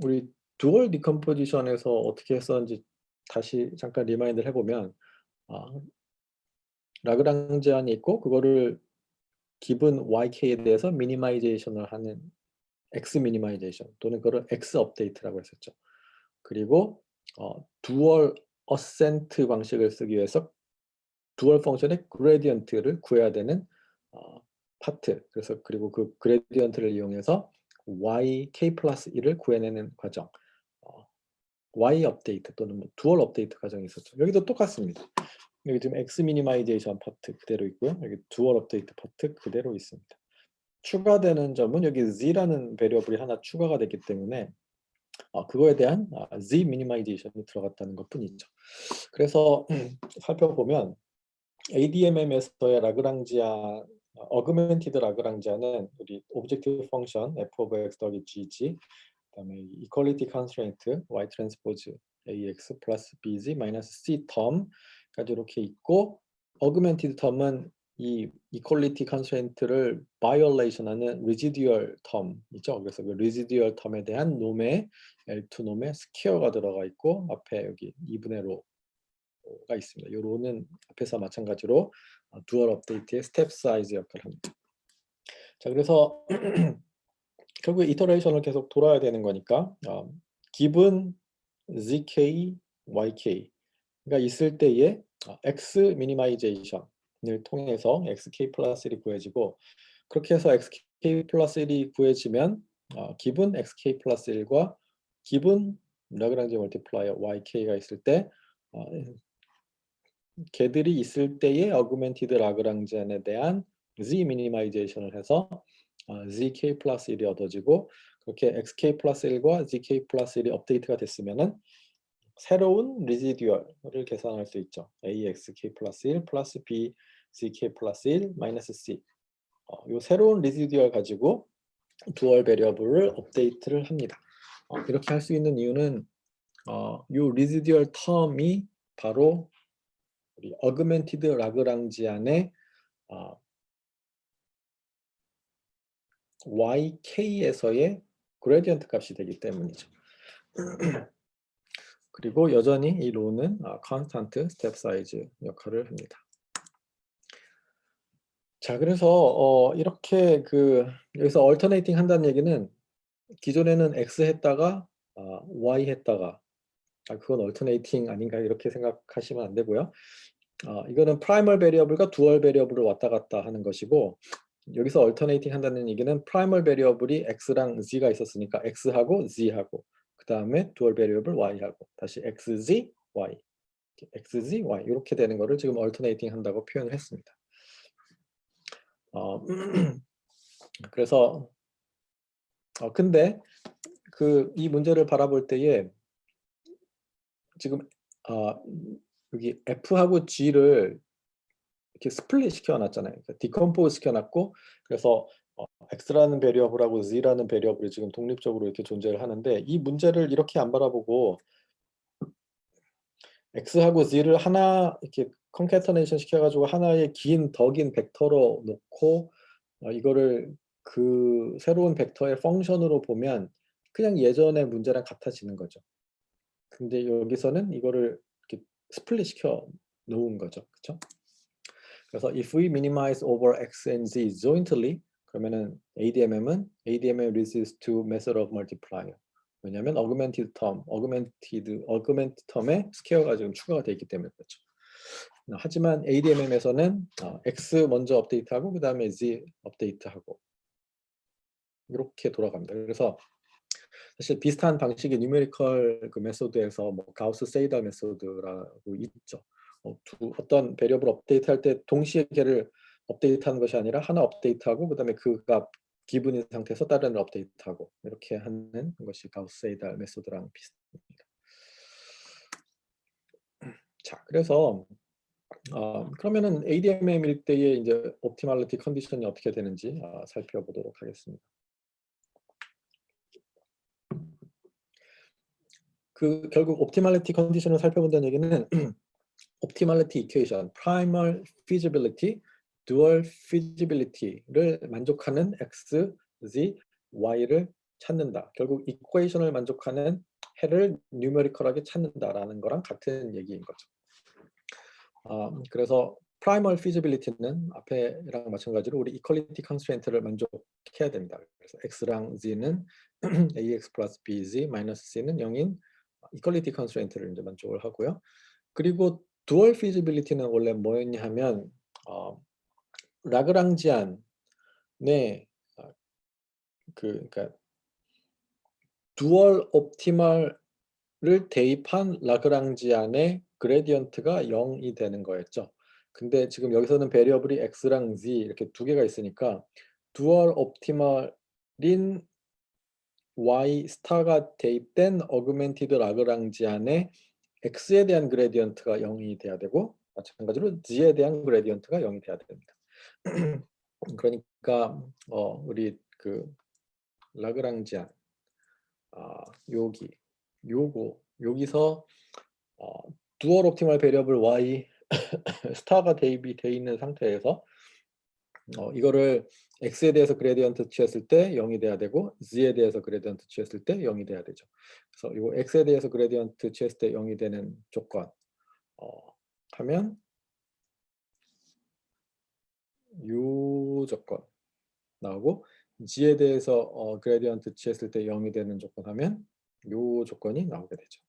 우리 듀얼 디컴포지션에서 어떻게 했었는지 다시 잠깐 리마인드를 해보면 라그랑지 제한이 있고 그거를 기본 YK에 대해서 미니마이제이션을 하는 X 미니마이제이션 또는 그걸 X 업데이트라고 했었죠. 그리고 듀얼 어센트 방식을 쓰기 위해서 듀얼 펑션의 그레디언트를 구해야 되는 파트. 그래서 그리고 그 그레디언트를 이용해서 YK 플러스 1을 구해내는 과정. Y 업데이트 또는 뭐 듀얼 업데이트 과정이 있었죠. 여기도 똑같습니다. 여기 지금 X 미니마이제이션 파트 그대로 있고요. 여기 듀얼 업데이트 파트 그대로 있습니다. 추가되는 점은 여기 Z라는 베리어블이 하나 추가가 됐기 때문에 그거에 대한 Z 미니마이제이션이 들어갔다는 것 뿐이죠. 그래서 살펴보면 ADMM에서의 라그랑지안, 어그멘티드 라그랑지안은 우리 오브젝티브 펑션 f of x 더하기 gg 그다음에 이퀄리티 컨스트레인트 y 트랜스포즈 ax 플러스 bz 마이너스 c 텀까지 이렇게 있고 어그멘티드 텀은 이 이퀄리티 컨스트레인트를 바이올레이션하는 리지듀얼 텀이죠. 그래서 그 리지듀얼 텀에 대한 놈의 L2 놈의 스퀘어가 들어가 있고 앞에 여기 2분의 로가 있습니다. 이 로는 앞에서 마찬가지로 듀얼 업데이트의 스텝 사이즈 역할을 합니다. 자, 그래서 결국 이터레이션을 계속 돌아야 되는 거니까 기본 zk, yk가 있을 때에 x 미니마이제이션을 통해서 xk 플러스 1이 구해지고 그렇게 해서 xk 플러스 1이 구해지면 기본 xk 플러스 1과 기본 라그랑지 멀티플라이어 YK가 있을 때 걔들이 있을 때의 어그멘티드 라그랑지안에 대한 Z 미니마이제이션을 해서 ZK 플러스 1이 얻어지고 그렇게 XK 플러스 1과 ZK 플러스 1이 업데이트가 됐으면은 새로운 리지듀얼을 계산할 수 있죠. AXK 플러스 1 플러스 B ZK 플러스 1 마이너스 C 이 새로운 리지듀얼 가지고 듀얼 베리어블을 업데이트를 합니다. 이렇게 할 수 있는 이유는 이 리지듀얼 텀이 바로 우리 어그멘티드 라그랑지안의 YK에서의 그레디언트 값이 되기 때문이죠. 그리고 여전히 이 로는 컨스탄트 스텝 사이즈 역할을 합니다. 자, 그래서 이렇게 여기서 얼터네이팅 한다는 얘기는 기존에는 X 했다가 Y 했다가 그건 얼터네이팅 아닌가 이렇게 생각하시면 안 되고요. 이거는 프라이멀 베리어블과 듀얼 베리어블을 왔다 갔다 하는 것이고 여기서 얼터네이팅 한다는 얘기는 프라이멀 베리어블이 x랑 z가 있었으니까 x하고 z하고 그 다음에 듀얼 베리어블 y하고 다시 xz, y, xz, y 이렇게 되는 거를 지금 얼터네이팅 한다고 표현을 했습니다. 그래서 근데 이 문제를 바라볼 때에 지금 여기 f하고 g를 이렇게 스플릿 시켜놨잖아요. 그러니까 디컴포즈 시켜놨고 그래서 x라는 베리어블하고 z라는 베리어블이 지금 독립적으로 이렇게 존재를 하는데 이 문제를 이렇게 안 바라보고 x하고 z를 하나 이렇게 컨캐터네이션 시켜가지고 하나의 더 긴 벡터로 놓고 이거를 그 새로운 벡터의 펑션으로 보면 그냥 예전의 문제랑 같아지는 거죠. 근데 여기서는 이거를 이렇게 스플릿 시켜 놓은 거죠. 그렇죠? 그래서 if we minimize over x and z jointly 그러면은 ADMM은 ADMM reduces to method of multiplier. 왜냐하면 augmented term에 스퀘어가 지금 추가가 되어 있기 때문에 그렇죠. 하지만 ADMM에서는 x 먼저 업데이트하고 그 다음에 z 업데이트하고 이렇게 돌아갑니다. 그래서 사실 비슷한 방식의 뉴메리컬 메소드에서 뭐 가우스 세이더 메소드라고 있죠. 어떤 베리어블 업데이트할 때 동시에 걔를 업데이트하는 것이 아니라 하나 업데이트하고 그다음에 그 값 기분인 상태에서 다른 을 업데이트하고 이렇게 하는 것이 가우스-세이달 메소드랑 비슷합니다. 자, 그래서 그러면은 ADMM일 때의 이제 옵티멀리티 컨디션이 어떻게 되는지 살펴보도록 하겠습니다. 그 결국 옵티멀리티 컨디션을 살펴본다는 얘기는 옵티멀리티 이퀘이션, primal feasibility, dual feasibility를 만족하는 x, z, y를 찾는다. 결국 이퀘이션을 만족하는 해를 뉴메리컬하게 찾는다라는 거랑 같은 얘기인 거죠. 그래서 primal feasibility는 앞에랑 마찬가지로 우리 equality constraint를 만족해야 됩니다. 그래서 x랑 z는 ax 플러스 bz 마이너스 c는 0인 equality constraint를 이제 만족을 하고요. 그리고 dual feasibility는 원래 뭐였냐 하면 라그랑지안의 그러니까 dual optimal을 대입한 라그랑지안의 그레디언트가 0이 되는 거였죠. 근데 지금 여기서는 베리어블이 x랑 z 이렇게 두 개가 있으니까 dual optimal인 y 스타가 대입된 어그멘티드 라그랑지안의 x에 대한 그레디언트가 0이 돼야 되고 마찬가지로 z에 대한 그레디언트가 0이 돼야 됩니다. 그러니까 우리 그 라그랑지안 여기서 두얼 옵티멀 베리어블 y 스타가 대입이 돼 있는 상태에서 이거를 x에 대해서 그레디언트 취했을 때 0이 돼야 되고 z에 대해서 그레디언트 취했을 때 0이 돼야 되죠. 그래서 이거 x에 대해서 그레디언트 취했을 때 0이 되는 조건 하면 요 조건 나오고 g에 대해서 그레디언트 취했을 때 0이 되는 조건 하면 요 조건이 나오게 되죠.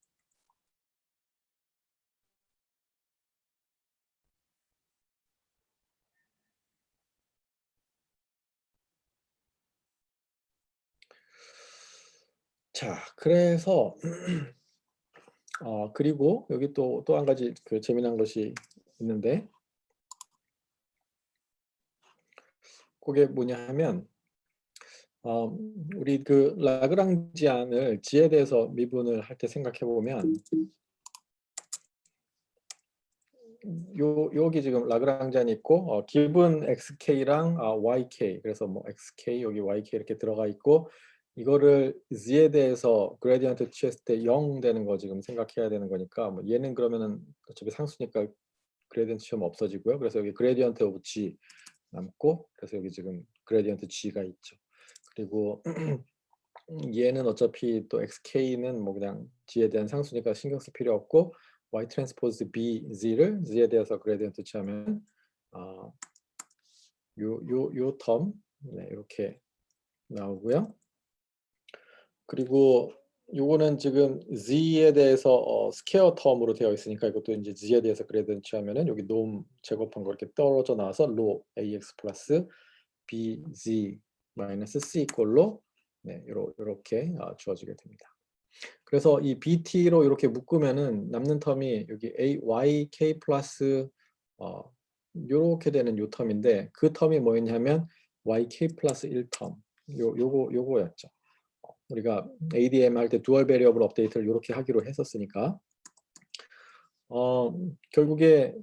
자, 그래서 그리고 여기 또 한 가지 그 재미난 것이 있는데 그게 뭐냐 하면 우리 그 라그랑지안을 g에 대해서 미분을 할 때 생각해 보면 여기 지금 라그랑지안이 있고 기본 xk랑 yk 그래서 뭐 xk 여기 yk 이렇게 들어가 있고 이거를 z에 대해서 그레디언트 취했을 때 0 되는 거 지금 생각해야 되는 거니까 뭐 얘는 그러면은 어차피 상수니까 그레디언트 취하면 없어지고요. 그래서 여기 그레디언트 오브 g 남고 그래서 여기 지금 그레디언트 g가 있죠. 그리고 얘는 어차피 또 xk는 뭐 그냥 g에 대한 상수니까 신경 쓸 필요 없고 y 트랜스포즈 b z를 z에 대해서 그레디언트 취하면 요 텀 이렇게 나오고요. 그리고 요거는 지금 z에 대해서 스퀘어 텀으로 되어 있으니까 이것도 이제 z에 대해서 그레디언트 취하면은 여기 놈 제곱한 거 이렇게 떨어져 나와서 로 ax 플러스 bz 마이너스 c 꼴로 이렇게 주어지게 됩니다. 그래서 이 bt로 이렇게 묶으면은 남는 텀이 여기 ayk 플러스 요렇게 되는 요 텀인데 그 텀이 뭐였냐면 yk 플러스 1텀 요거였죠. 우리가 ADM 할 때 두얼 베리어블 업데이트를 이렇게 하기로 했었으니까 결국에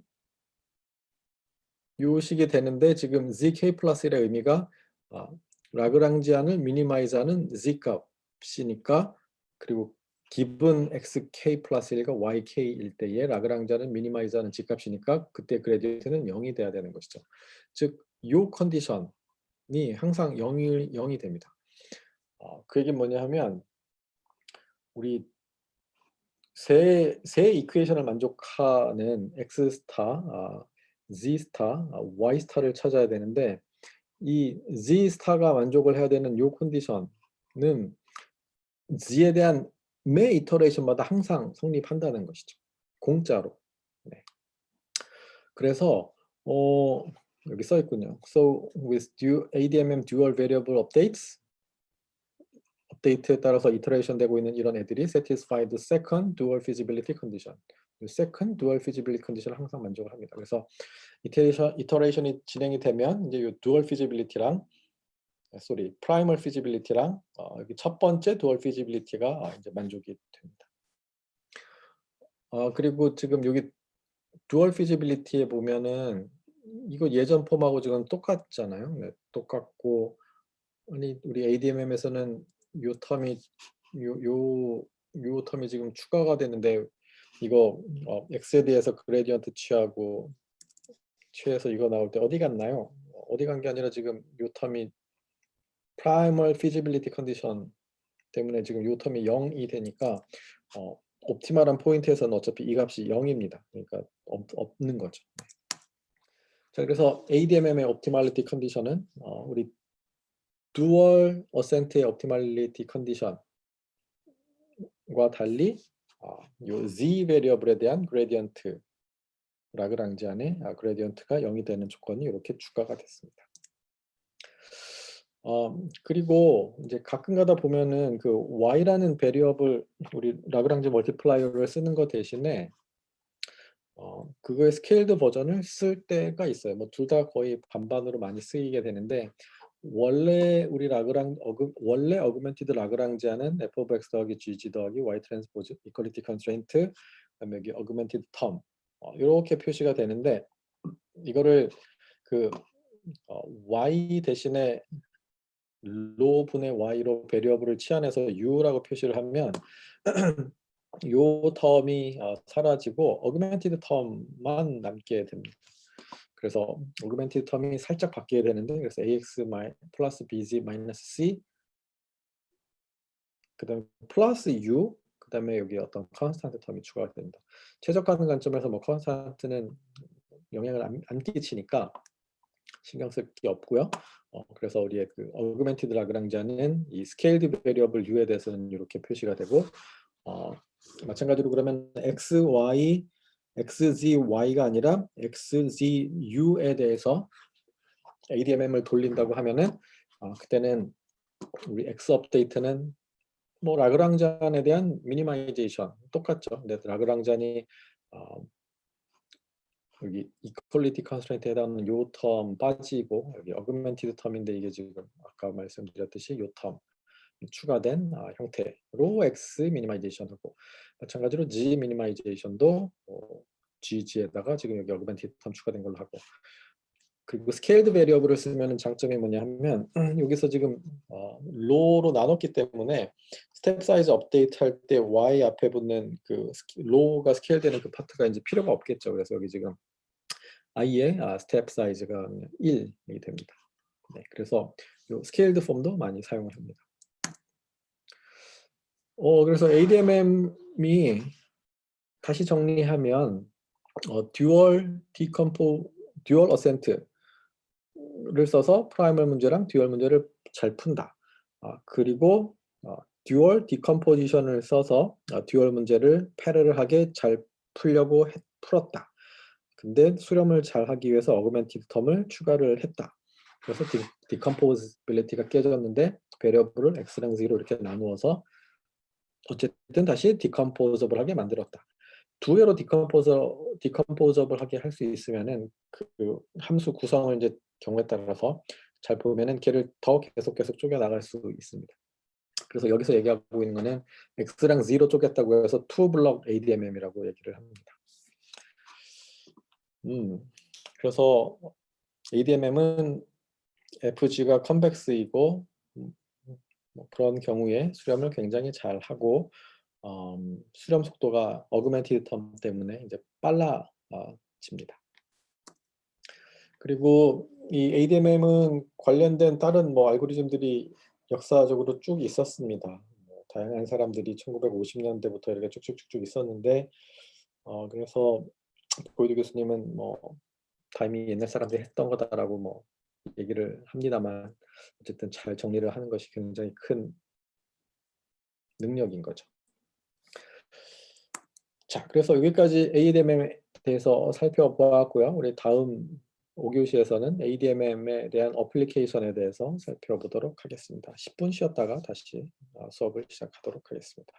요 식이 되는데 지금 zk 플러스 1의 의미가 라그랑지안을 미니마이즈하는 z 값이니까 그리고 기본 xk 플러스 1과 yk일 때에 라그랑지안을 미니마이즈하는 z 값이니까 그때 그레디언트는 0이 돼야 되는 것이죠. 즉 요 컨디션이 항상 0이 됩니다. 그 얘기는 뭐냐 하면 우리 세 이퀘이션을 만족하는 x 스타, z 스타, y 스타를 찾아야 되는데 이 z 스타가 만족을 해야 되는 요 컨디션은 z에 대한 매 이터레이션마다 항상 성립한다는 것이죠. 공짜로. 네. 그래서 여기 써 있군요. So with ADMM dual variable updates 업데이트에 따라서 이터레이션 되고 있는 이런 애들이 satisfy the second dual feasibility condition. second dual feasibility 컨디션을 항상 만족을 합니다. 그래서 이터레이션이 진행이 되면 이제 이 dual feasibility랑 primal feasibility랑 여기 첫 번째 dual feasibility가 이제 만족이 됩니다. 그리고 지금 여기 dual feasibility에 보면은 이거 예전 폼하고 지금 똑같잖아요. 네, 똑같고 아니 우리 ADMM에서는 요 텀이 요 텀이 지금 추가가 됐는데 이거 x에 대해서 그레디언트 취해서 이거 나올 때 어디 갔나요? 어디 간 게 아니라 지금 요 텀이 primal feasibility condition 때문에 지금 요 텀이 0이 되니까 옵티멀한 포인트에서는 어차피 이 값이 0입니다. 그러니까 없는 거죠. 자, 그래서 ADMM의 optimality condition은 우리 dual ascent의 optimality condition과 달리 요 z variable에 대한 gradient 라그랑지안의 그레디언트가 0이 되는 조건이 이렇게 추가가 됐습니다. 그리고 이제 가끔 가다 보면은 그 y라는 베리어블 우리 라그랑지 멀티플라이어를 쓰는 거 대신에 그거의 스케일드 버전을 쓸 때가 있어요. 뭐 둘 다 거의 반반으로 많이 쓰이게 되는데 원래 원래 어그멘티드 라그랑지안은 f of x 더하기 gg 더하기 y 트랜스포즈 이퀄리티 컨스트레인트 그다음에 여기 어그멘티드 텀 이렇게 표시가 되는데 이거를 그 y 대신에 로 분의 y로 베리어블을 치환해서 u라고 표시를 하면 요 텀이 사라지고 어그멘티드 텀만 남게 됩니다. 그래서 어그멘티드 텀이 살짝 바뀌게 되는데 그래서 ax 플러스 bz 마이너스 c 그다음에 플러스 u 그다음에 여기 어떤 컨스탄트 텀이 추가가 됩니다. 최적화하는 관점에서 뭐 컨스탄트는 영향을 안 끼치니까 신경 쓸 게 없고요. 그래서 우리의 그 어그멘티드 라그랑지안은 이 스케일드 베리어블 u에 대해서는 이렇게 표시가 되고 마찬가지로 그러면 xzy가 아니라 xzu에 대해서 ADMM을 돌린다고 하면은 그때는 우리 x 업데이트는 뭐 라그랑지안에 대한 미니마이제이션 똑같죠. 근데 라그랑지안이 여기 이퀄리티 컨스트레인트에 해당하는 요 텀 빠지고 여기 어그멘티드 텀인데 이게 지금 아까 말씀드렸듯이 요 텀 추가된 형태로 x 미니마이제이션하고 마찬가지로 g 미니마이제이션도 gg에다가 지금 여기 어그멘티드 텀 추가된 걸로 하고 그리고 스케일드 베리어블을 쓰면 장점이 뭐냐 하면 여기서 지금 로로 나눴기 때문에 스텝 사이즈 업데이트 할 때 y 앞에 붙는 그 로가 스케일되는 그 파트가 이제 필요가 없겠죠. 그래서 여기 지금 i의 스텝 사이즈가 1이 됩니다. 네, 그래서 요 스케일드 폼도 많이 사용을 합니다. 그래서 ADMM이 다시 정리하면 듀얼 어센트를 써서 프라이멀 문제랑 듀얼 문제를 잘 푼다. 그리고 듀얼 디컴포지션을 써서 듀얼 문제를 패러럴하게 잘 풀었다. 근데 수렴을 잘 하기 위해서 어그멘티드 텀을 추가를 했다. 그래서 디컴포지빌리티가 깨졌는데 베리어블을 x랑 z로 이렇게 나누어서 어쨌든 다시 디컴포저블하게 만들었다. 두 개로 디컴포저블하게 할 수 있으면은 그 함수 구성을 이제 경우에 따라서 잘 보면은 걔를 더 계속 쪼개 나갈 수 있습니다. 그래서 여기서 얘기하고 있는 거는 x랑 z로 쪼갰다고 해서 2블럭 ADMM이라고 얘기를 합니다. 그래서 ADMM은 FG가 컨벡스이고 뭐 그런 경우에 수렴을 굉장히 잘 하고 수렴 속도가 어그멘티드 텀 때문에 이제 빨라집니다. 그리고 이 ADMM은 관련된 다른 뭐 알고리즘들이 역사적으로 쭉 있었습니다. 다양한 사람들이 1950년대부터 이렇게 쭉쭉쭉쭉 있었는데 그래서 보이드 교수님은 뭐 다 이미 옛날 사람들이 했던 거다라고 뭐 얘기를 합니다만 어쨌든 잘 정리를 하는 것이 굉장히 큰 능력인 거죠. 자, 그래서 여기까지 ADMM에 대해서 살펴보았고요. 우리 다음 5교시에서는 ADMM에 대한 어플리케이션에 대해서 살펴보도록 하겠습니다. 10분 쉬었다가 다시 수업을 시작하도록 하겠습니다.